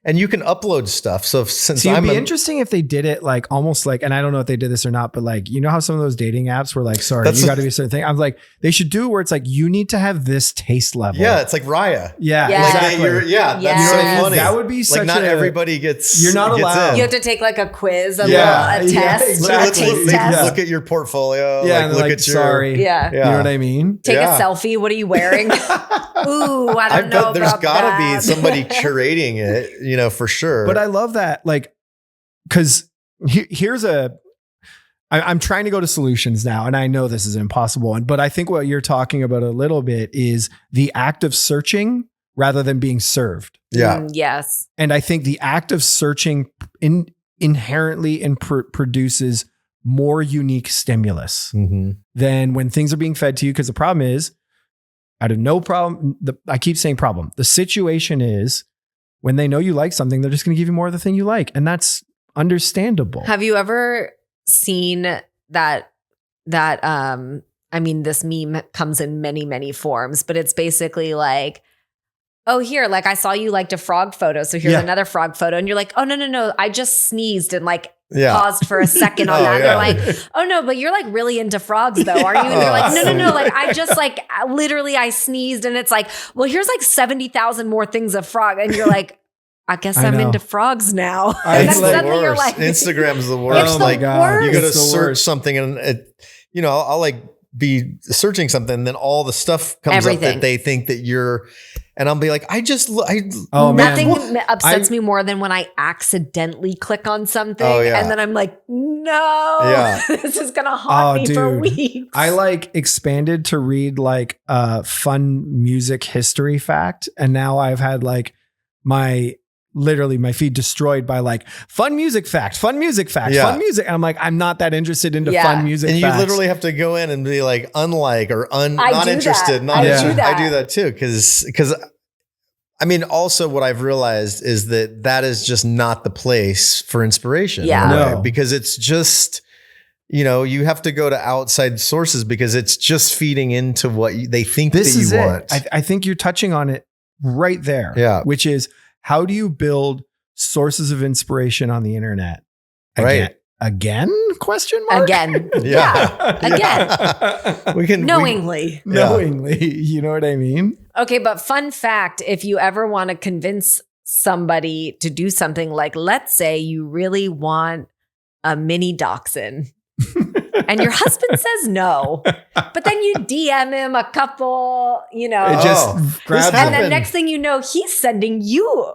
and you can upload stuff. So since it'd be interesting if they did it like almost like, and I don't know if they did this or not, but like, you know how some of those dating apps were like, sorry, you got to be a certain thing. I'm like, they should do it where it's like, you need to have this taste level. Yeah. It's like Raya. Yeah. Yeah. Exactly. That's so funny. That would be such like not everybody gets. You're not allowed. You have to take like a quiz, a exactly. test, a taste test. Look at your portfolio. Yeah. Look at your. Sorry. Yeah. You know what I mean? Take a selfie. What are you wearing? Ooh, I don't know. There's gotta be somebody curating it, for sure. But I love that, like, because here's I'm trying to go to solutions now, and I know this is impossible. But I think what you're talking about a little bit is the act of searching rather than being served. Yeah. Yes. And I think the act of searching inherently produces more unique stimulus than when things are being fed to you. Because the problem is, out of no problem, I keep saying problem. The situation is when they know you like something, they're just going to give you more of the thing you like. And that's understandable. Have you ever seen that, I mean, this meme comes in many, many forms, but it's basically like, oh, here, like I saw you liked a frog photo. So here's another frog photo. And you're like, oh, no. I just sneezed and like paused for a second on that. And they're like, oh no, but you're like really into frogs though, aren't you? And you're like, no. Like I just like literally I sneezed and it's like, well, here's like 70,000 more things of frog. And you're like, I guess I'm into frogs now. And It's then the suddenly you're worst. like, Instagram's the worst. It's the like worst. you go to It's the search worst. something and I'll like be searching something and then all the stuff comes up that they think that you're, and I'll be like, nothing upsets me more than when I accidentally click on something and then I'm like, no, this is going to haunt me for weeks. I like expanded to read like fun music history fact. And now I've had like my feed destroyed by like fun music fact, fun music. And I'm like, I'm not that interested into fun music and facts. you literally have to go in and be like, unlike or not interested. I do that. I do that too. Cause I mean, also what I've realized is that is just not the place for inspiration. Yeah. No. Because it's just, you have to go to outside sources because it's just feeding into what they think that you want. I think you're touching on it right there. Yeah. Which is, how do you build sources of inspiration on the internet? Again? Question mark? Again. Again. We can knowingly. You know what I mean? Okay, but fun fact, if you ever want to convince somebody to do something, like let's say you really want a mini dachshund and your husband says no, but then you DM him a couple, It just grabs and him. then next thing you know, he's sending you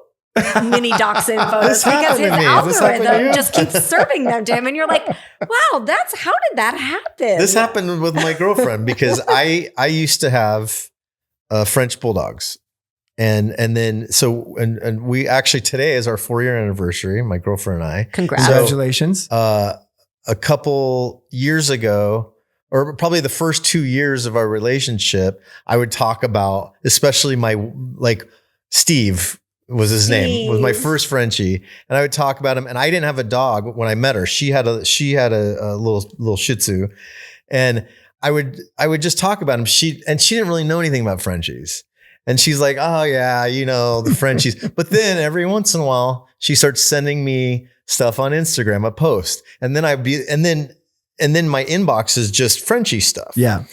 mini dachshund photos This because his happened to me. algorithm just keeps serving them to him. And you're like, wow, how did that happen? This happened with my girlfriend because I used to have French bulldogs. And we actually, today is our 4-year anniversary, my girlfriend and I. Congrats. Congratulations. A couple years ago, or probably the first 2 years of our relationship, I would talk about, especially Steve was his name, was my first Frenchie. And I would talk about him, and I didn't have a dog when I met her. She had a little Shih Tzu, and I would just talk about him. She didn't really know anything about Frenchies. And she's like, oh yeah, the Frenchies. But then every once in a while, she starts sending me stuff on Instagram, a post. And then and then my inbox is just Frenchie stuff. Yeah.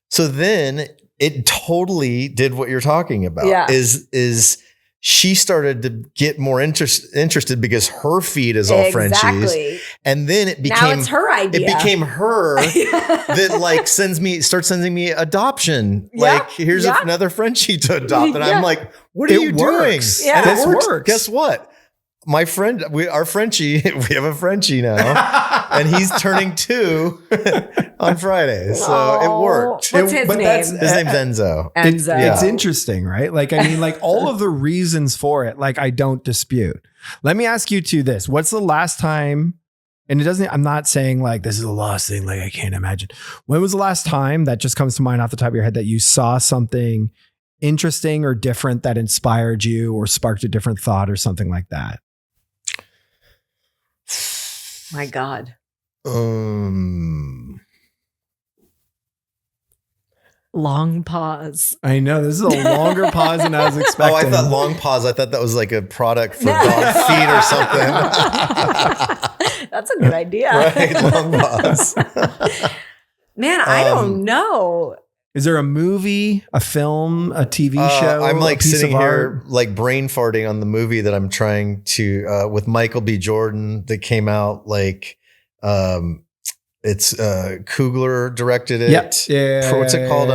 So then it totally did what you're talking about. Yeah. Is she started to get more interested because her feed is all Frenchies. And then it became, now it's her idea. It became her that starts sending me adoption. Yeah. Like, here's another Frenchie to adopt. And I'm like, what are you doing? Yeah. And it This works. works. Guess what? My friend, our Frenchie, we have a Frenchie now, and he's turning 2 on Friday. So it worked. What's his name? His name's Enzo. It's interesting, right? Like, I mean, like all of the reasons for it, like I don't dispute. Let me ask you this. What's the last time, and I'm not saying like this is a lost thing, like I can't imagine. When was the last time that just comes to mind off the top of your head that you saw something interesting or different that inspired you or sparked a different thought or something like that? My God. Long pause. I know this is a longer pause than I was expecting. Oh, I thought long pause. I thought that was like a product for dog feet or something. That's a good idea. Right, long pause. Man, I don't know. Is there a movie, a film, a TV show? I'm like sitting here art? like brain farting on the movie that I'm trying to with Michael B. Jordan that came out like it's Coogler directed it. Yeah. What's it called?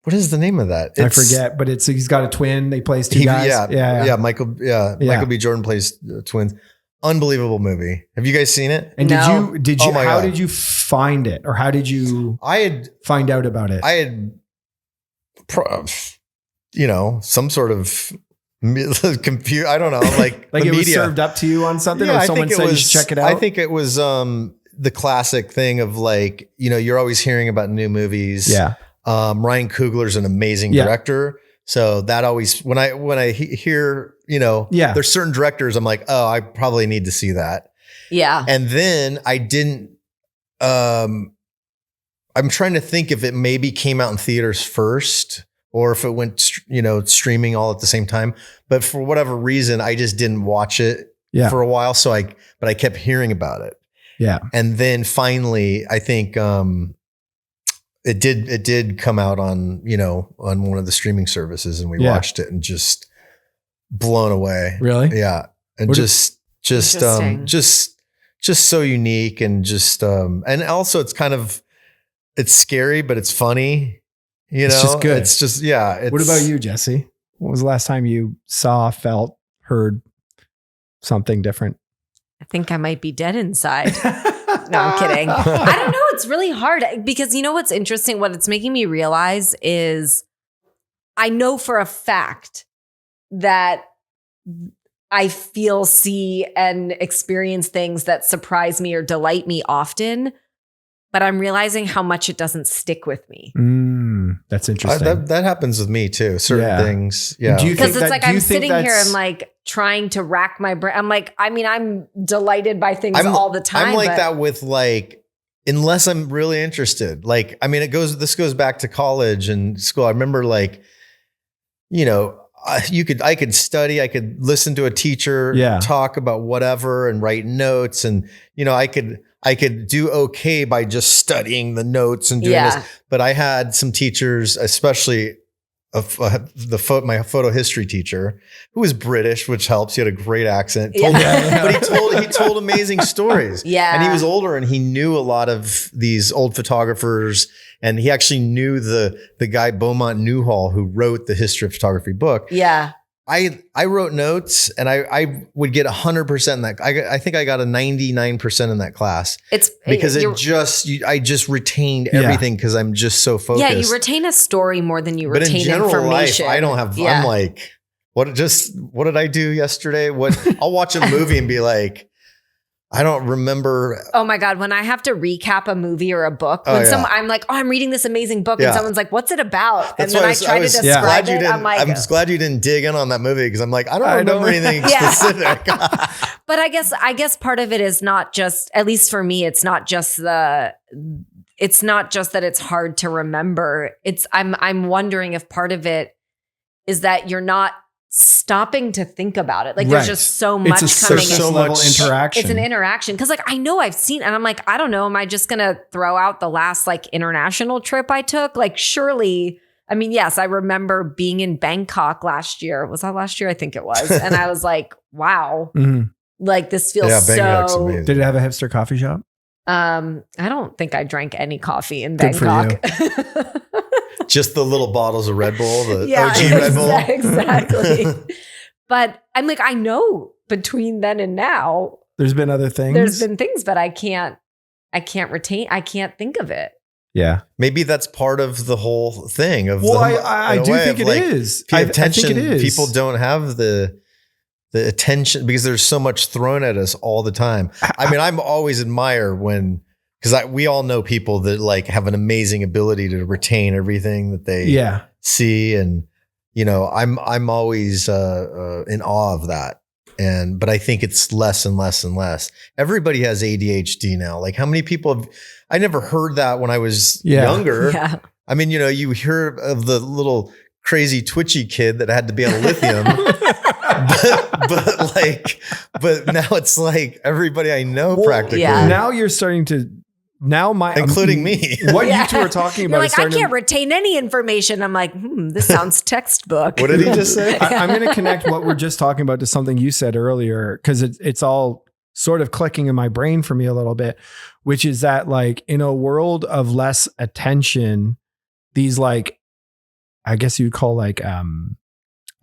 What is the name of that? I forget, but he's got a twin. They plays two guys. Michael B. Jordan plays twins. Unbelievable movie. Have you guys seen it? And No. did you Oh my how God. did you find it, or how did you find out about it? I had some sort of computer. I don't know, like Like the it was media. served up to you on something, Yeah, or I someone think said it you was, should check it out? I think it was the classic thing of like, you're always hearing about new movies. Yeah. Ryan Coogler's an amazing director. So that always, when I hear, there's certain directors, I'm like, oh, I probably need to see that. Yeah. And then I didn't, I'm trying to think if it maybe came out in theaters first or if it went, streaming all at the same time. But for whatever reason, I just didn't watch it for a while. But I kept hearing about it. Yeah. And then finally, I think, it did come out on, on one of the streaming services, and we watched it and just blown away. Really? Yeah. And just so unique and just, and also it's scary, but it's funny, It's just good. It's just, yeah. What about you, Jesse? When was the last time you saw, felt, heard something different? I think I might be dead inside. No, I'm kidding. I don't know. It's really hard because what's interesting? What it's making me realize is I know for a fact that I feel, see, and experience things that surprise me or delight me often, but I'm realizing how much it doesn't stick with me. That's interesting. That happens with me too. Certain things. Yeah. Because it's like I'm sitting here and like trying to rack my brain. I'm like, I'm delighted by things all the time. I'm like that with like, unless I'm really interested. Like, this goes back to college and school. I remember like, I could study, I could listen to a teacher talk about whatever and write notes. And, I could do okay by just studying the notes and doing this. But I had some teachers, especially my photo history teacher, who was British, which helps. He had a great accent. But he told amazing stories. Yeah. And he was older and he knew a lot of these old photographers. And he actually knew the guy Beaumont Newhall who wrote the history of photography book. Yeah. I wrote notes and I would get 100% in that. I think I got a 99% in that class. It's because I just retained everything because I'm just so focused. Yeah, you retain a story more than you retain information. But in general life, I don't have. Yeah. I'm like, what did I do yesterday? I'll watch a movie and be like, I don't remember. Oh my God. When I have to recap a movie or a book, I'm like, I'm reading this amazing book and someone's like, what's it about? And then I try to describe it. I'm just glad you didn't dig in on that movie because I'm like, I don't remember anything specific. But I guess part of it is not just, at least for me, it's not just that it's hard to remember. I'm wondering if part of it is that you're not stopping to think about it. Like there's just so much coming in. So much interaction. It's an interaction. Cause like, I know I've seen, and I'm like, I don't know. Am I just going to throw out the last like international trip I took? Like surely, yes, I remember being in Bangkok last year. Was that last year? I think it was. And I was like, wow, like this feels so. Did it have a hipster coffee shop? I don't think I drank any coffee in Bangkok. Just the little bottles of Red Bull, the OG Red Bull. Exactly. But I'm like, I know between then and now, there's been other things. There's been things, but I can't think of it. Yeah. Maybe that's part of the whole thing of I do think it is. I think it is. People don't have the attention because there's so much thrown at us all the time. I'm always admire when, because we all know people that like have an amazing ability to retain everything that they see, and I'm always in awe of that. But I think it's less and less and less. Everybody has ADHD now. Like how many people I never heard that when I was younger. Yeah. I mean, you hear of the little crazy twitchy kid that had to be on lithium, but now it's like everybody I know practically. Yeah. Now you're starting to, including me. What you two are talking about. You're like, I can't retain any information. I'm like, this sounds textbook. What did he just say? I'm going to connect what we're just talking about to something you said earlier, because it's all sort of clicking in my brain for me a little bit, which is that like in a world of less attention, these like, I guess you'd call like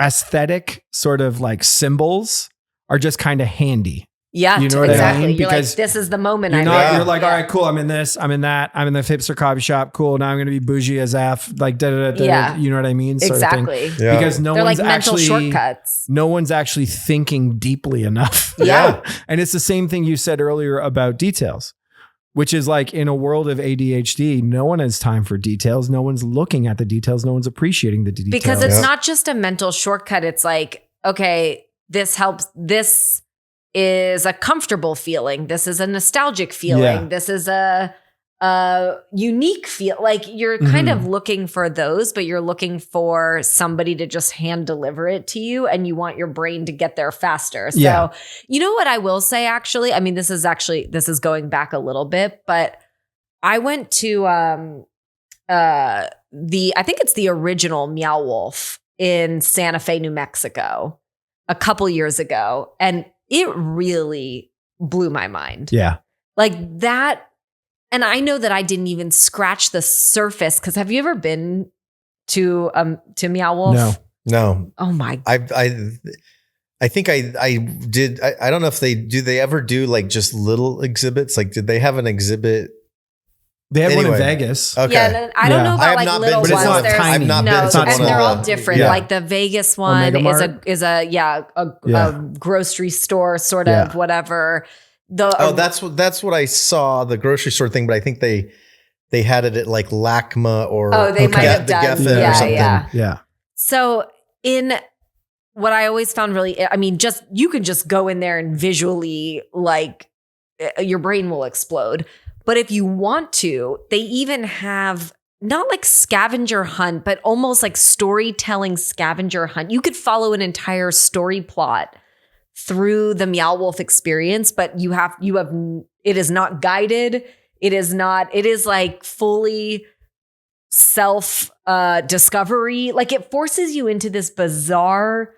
aesthetic sort of like symbols are just kind of handy. Yeah, you know what exactly. I mean? You're because like, this is the moment. You're like, all right, cool. I'm in this. I'm in that. I'm in the hipster coffee shop. Cool. Now I'm going to be bougie as F. Like, da. You know what I mean? Sort exactly. Of thing. Yeah. Because they're like mental shortcuts. No one's actually thinking deeply enough. Yeah. And it's the same thing you said earlier about details, which is like in a world of ADHD, no one has time for details. No one's looking at the details. No one's appreciating the details. Because it's not just a mental shortcut. It's like, okay, this helps. This is a comfortable feeling. This is a nostalgic feeling. Yeah. This is a unique feel. Like you're kind of looking for those, but you're looking for somebody to just hand deliver it to you, and you want your brain to get there faster. So you know what I will say, actually? I mean, this is going back a little bit, but I went to I think it's the original Meow Wolf in Santa Fe, New Mexico a couple years ago. And it really blew my mind. Yeah. Like that. And I know that I didn't even scratch the surface. Cause have you ever been to Meow Wolf? No. Oh my. I think I did. I don't know if they ever do like just little exhibits. Like, did they have an exhibit? They have one in Vegas. Okay. Yeah, I don't know about like little ones. Not tiny. I've not been to one and they're all different. Yeah. Like the Vegas one is a grocery store sort of whatever. That's what I saw, the grocery store thing. But I think they had it at like LACMA or they might have done or something. Yeah. So in what I always found really, I mean, just you can just go in there and visually like your brain will explode. But if you want to, they even have not like scavenger hunt, but almost like storytelling scavenger hunt. You could follow an entire story plot through the Meow Wolf experience, but it is not guided. It is like fully self discovery. Like it forces you into this bizarre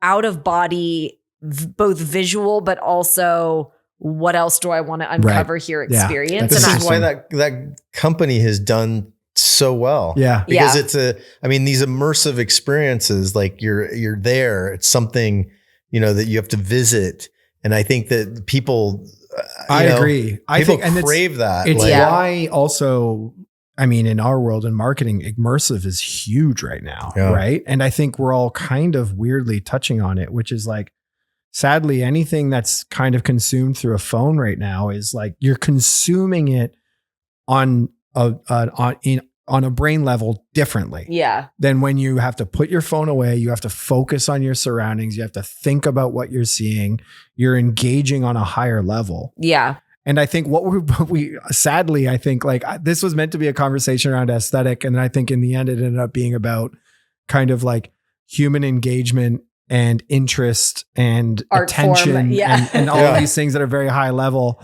out of body, both visual, but also what else do I want to uncover here experience? This is why that company has done so well. Yeah. Because it's these immersive experiences, like you're there. It's something, that you have to visit. And I think that people, I agree. I think crave that. It's why also, in our world in marketing, immersive is huge right now. Yeah. Right. And I think we're all kind of weirdly touching on it, which is like, sadly, anything that's kind of consumed through a phone right now is like you're consuming it on a brain level differently. Yeah. Than when you have to put your phone away, you have to focus on your surroundings, you have to think about what you're seeing, you're engaging on a higher level. Yeah. And I think what we sadly, I think like this was meant to be a conversation around aesthetic, and I think in the end it ended up being about kind of like human engagement and interest and art attention form, and all of these things that are very high level.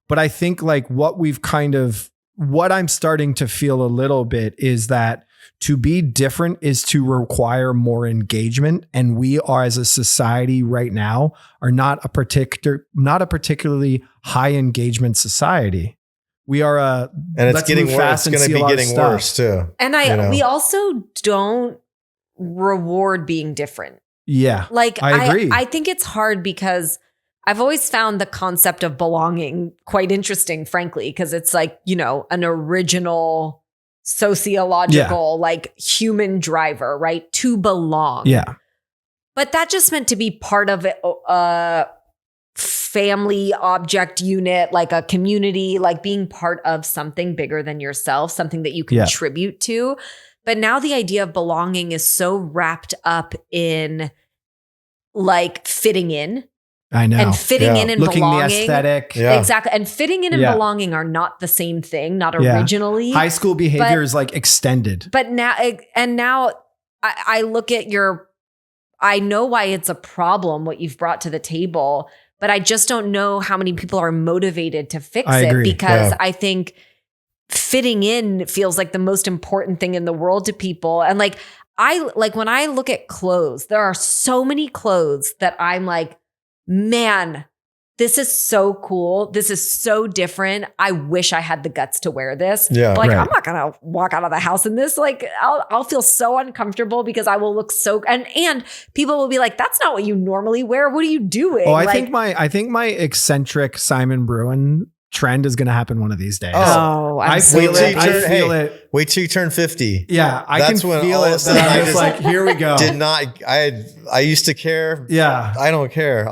But I think like what I'm starting to feel a little bit is that to be different is to require more engagement. And we are, as a society right now, are not a particularly high engagement society. We are and it's getting worse. It's going to be getting worse too. And we also don't reward being different. Yeah. Like I agree. I think it's hard because I've always found the concept of belonging quite interesting, frankly, because it's like, an original sociological, like human driver, right? To belong. Yeah. But that just meant to be part of a family object unit, like a community, like being part of something bigger than yourself, something that you contribute to. But now the idea of belonging is so wrapped up in like fitting in, I know. And fitting in and looking belonging. the aesthetic. Yeah. Exactly. And fitting in and belonging are not the same thing, not originally. High school behavior is like extended. But now, I look at I know why it's a problem, what you've brought to the table, but I just don't know how many people are motivated to fix it because I think fitting in feels like the most important thing in the world to people. And like when I look at clothes, there are so many clothes that I'm like, man, this is so cool. This is so different. I wish I had the guts to wear this. Yeah, but I'm not going to walk out of the house in this. Like I'll feel so uncomfortable because I will look so, and people will be like, that's not what you normally wear. What are you doing? Oh, I think my eccentric Simon Bruin trend is going to happen one I feel it. Wait till you turn 50. Yeah. That's can when feel all of it. a sudden I'm just like, here we go. I used to care. Yeah. I don't care.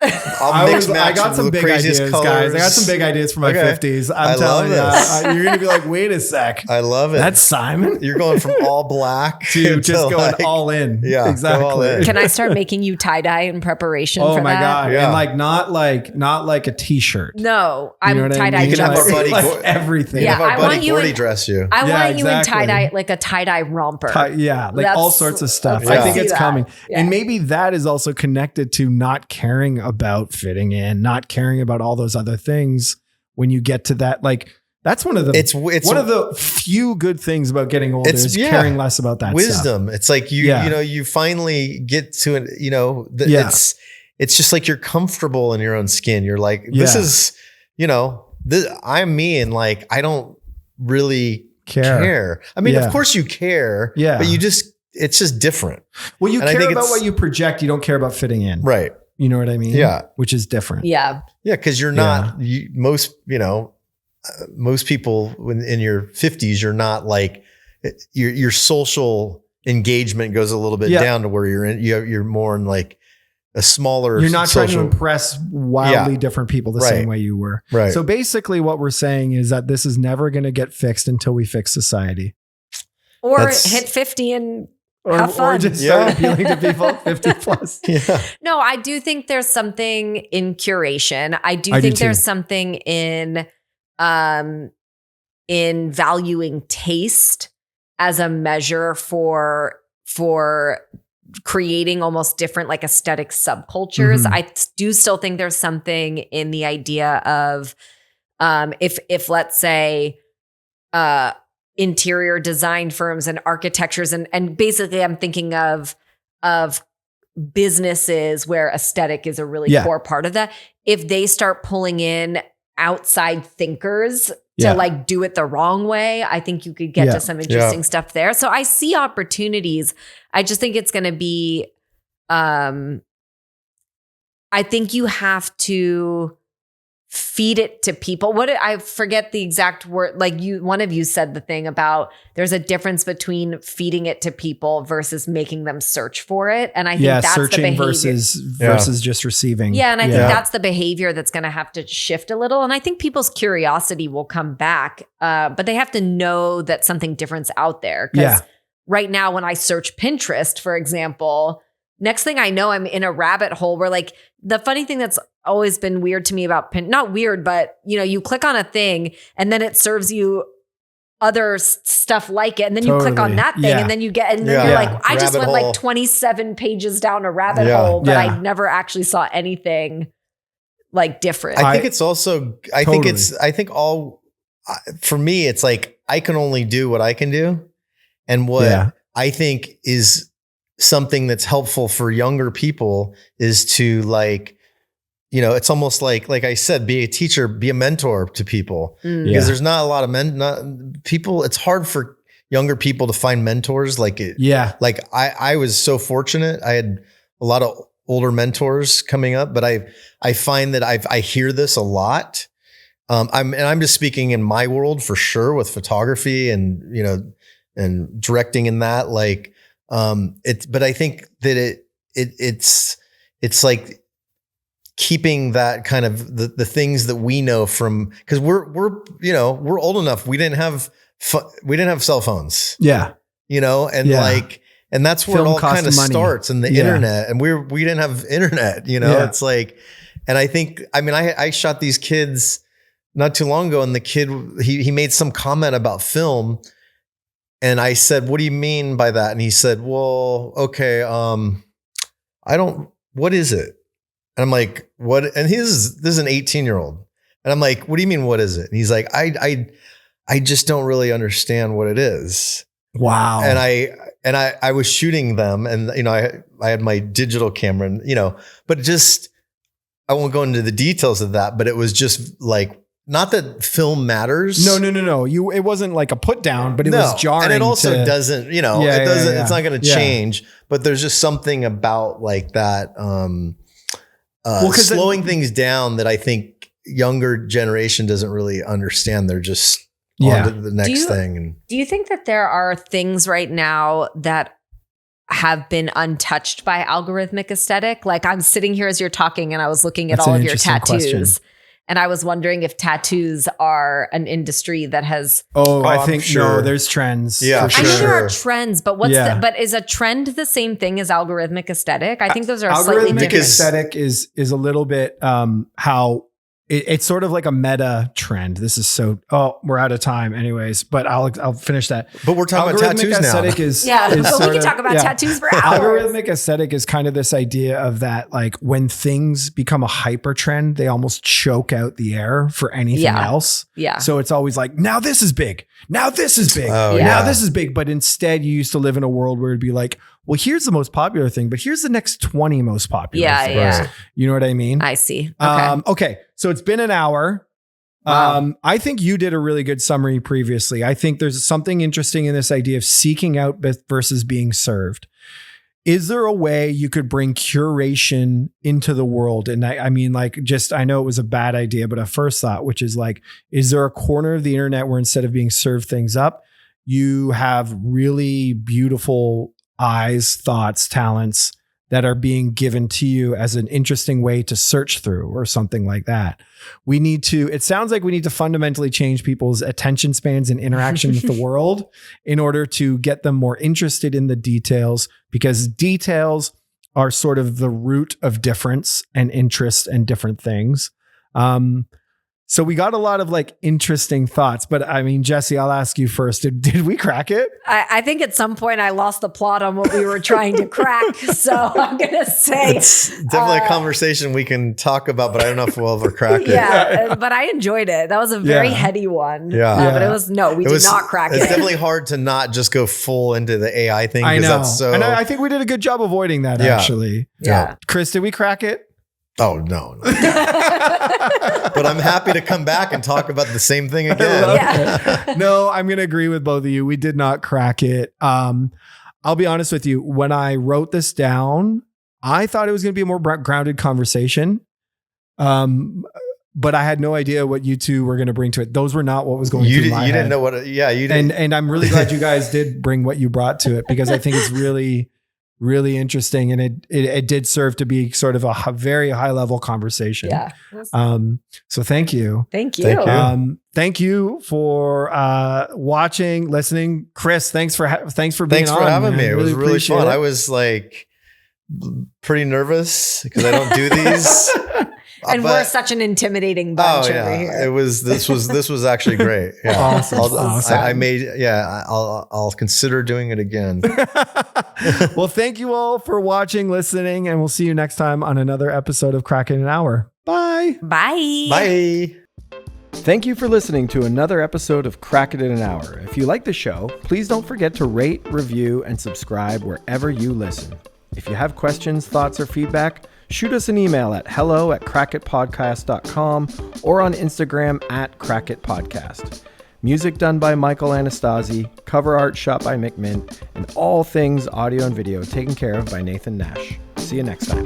I got some big ideas, colors. guys. I got some big ideas for my 50s. I'm telling you, you're going to be like, wait a sec. I love it. That's Simon. You're going from all black to just going all in. Yeah, exactly. All in. Can I start making you tie-dye in preparation for that? Oh my God. Yeah. And not like a t-shirt. No, I'm tie-dye. You can have our buddy everything. Yeah, our buddy Gordy dress you. I want you in tie-dye, like a tie-dye romper. All sorts of stuff. I think it's coming. And maybe that is also connected to not caring about fitting in, not caring about all those other things. When you get to that, like that's one of the it's one of the few good things about getting older is caring less about that wisdom stuff. It's like you finally get to it. It's just like you're comfortable in your own skin. You're like, this is I'm me, and like I don't really care. I mean, of course you care, but it's just different. Well, you care about what you project. You don't care about fitting in, right? You know what I mean? Yeah. Which is different. Yeah. Yeah. Cause you're not, most people in your 50s, you're not like your social engagement goes a little bit down to where you're more in like a smaller. You're not trying to impress wildly different people the same way you were. Right. So basically what we're saying is that this is never going to get fixed until we fix society. Or hit 50 and have fun. Or just start appealing to people 50 plus. Yeah. No, I do think there's something in curation. I do think there's something in valuing taste as a measure for creating almost different like aesthetic subcultures. I do still think there's something in the idea of if let's say interior design firms and architectures and basically I'm thinking of businesses where aesthetic is a really core part of that. If they start pulling in outside thinkers to like do it the wrong way, I think you could get to some interesting stuff there. So I see opportunities. I just think it's going to be, I think you have to feed it to people. I forget the exact word. Like one of you said the thing about there's a difference between feeding it to people versus making them search for it. And I think that's searching the behavior versus just receiving. Yeah. And I think that's the behavior that's going to have to shift a little. And I think people's curiosity will come back, but they have to know that something different's out there. Because right now when I search Pinterest, for example, next thing I know, I'm in a rabbit hole where like the funny thing that's always been weird to me about not weird, but you click on a thing and then it serves you other stuff like it. And then you click on that thing and then you get, and then you're like, I just went like 27 pages down a rabbit hole, but I never actually saw anything like different. I think it's also, for me, it's like, I can only do what I can do. And what I think is something that's helpful for younger people is to like, it's almost like I said, be a teacher, be a mentor to people because there's not a lot of people. It's hard for younger people to find mentors. Like I was so fortunate. I had a lot of older mentors coming up, but I find that I hear this a lot. I'm just speaking in my world for sure with photography and, and directing in that, like, but I think that it's like keeping that kind of the things that we know from, cause we're old enough. We didn't have cell phones, and And that's where it all kind of starts in the internet. And we didn't have internet, it's like, and I think, I shot these kids not too long ago, and the kid, he made some comment about film. And I said, what do you mean by that? And he said, well, okay, what is it? And I'm like, what? And this is an 18-year-old. And I'm like, what do you mean, what is it? And he's like, I just don't really understand what it is. Wow. And I was shooting them, and, I had my digital camera, and, but just, I won't go into the details of that, but it was just like, not that film matters. No. It wasn't like a put down, but it was jarring. And it also doesn't, it's not going to change, but there's just something about like that, slowing things down that I think younger generation doesn't really understand. They're just on to the next thing. Do you think that there are things right now that have been untouched by algorithmic aesthetic? Like, I'm sitting here as you're talking and I was looking at all of your tattoos. Question. And I was wondering if tattoos are an industry that has. I think no, there's trends. Yeah, I know there are trends, but but is a trend the same thing as algorithmic aesthetic? I think those are slightly different. Algorithmic aesthetic is a little bit how it's sort of like a meta trend. This is we're out of time anyways, but I'll finish that. But we're talking about tattoos now. But we can talk about tattoos for hours. Algorithmic aesthetic is kind of this idea of that, like, when things become a hyper trend, they almost choke out the air for anything else. Yeah. So it's always like, now this is big. Now this is big. Now this is big. But instead you used to live in a world where it'd be like, well, here's the most popular thing, but here's the next 20 most popular things. Yeah. You know what I mean? I see. Okay. So it's been an hour. Wow. I think you did a really good summary previously. I think there's something interesting in this idea of seeking out versus being served. Is there a way you could bring curation into the world? And I know it was a bad idea, but a first thought, which is like, is there a corner of the internet where instead of being served things up, you have really beautiful eyes, thoughts, talents that are being given to you as an interesting way to search through or something like that? It sounds like we need to fundamentally change people's attention spans and interaction with the world in order to get them more interested in the details, because details are sort of the root of difference and interest and different things. So we got a lot of like interesting thoughts, but Jesse, I'll ask you first. Did we crack it? I think at some point I lost the plot on what we were trying to crack. So I'm going to say it's definitely a conversation we can talk about, but I don't know if we'll ever crack it. Yeah, but I enjoyed it. That was a very heady one. Yeah. But we did not crack it. It's definitely hard to not just go full into the AI thing. I know. And I think we did a good job avoiding that, actually. Yeah. Chris, did we crack it? Oh, no. But I'm happy to come back and talk about the same thing again. No, I'm going to agree with both of you. We did not crack it. I'll be honest with you. When I wrote this down, I thought it was going to be a more grounded conversation. But I had no idea what you two were going to bring to it. Those were not what was going through my head. You didn't know what, you didn't. And I'm really glad you guys did bring what you brought to it, because I think it's really, really interesting. And it did serve to be sort of a very high level conversation. Yeah. So thank you. Thank you. Thank you for watching, listening. Chris, thanks for being on. Thanks for having me. It was really fun. I was like pretty nervous because I don't do these. And we're such an intimidating bunch over here. This was actually great. Yeah. Awesome. I'll consider doing it again. Well, thank you all for watching, listening, and we'll see you next time on another episode of Crack in an Hour. Bye. Bye. Bye. Thank you for listening to another episode of Crack It in an Hour. If you like the show, please don't forget to rate, review, and subscribe wherever you listen. If you have questions, thoughts, or feedback, shoot us an email at hello@crackitpodcast.com or on Instagram @crackitpodcast. Music done by Michael Anastasi, cover art shot by Mick Mint, and all things audio and video taken care of by Nathan Nash. See you next time.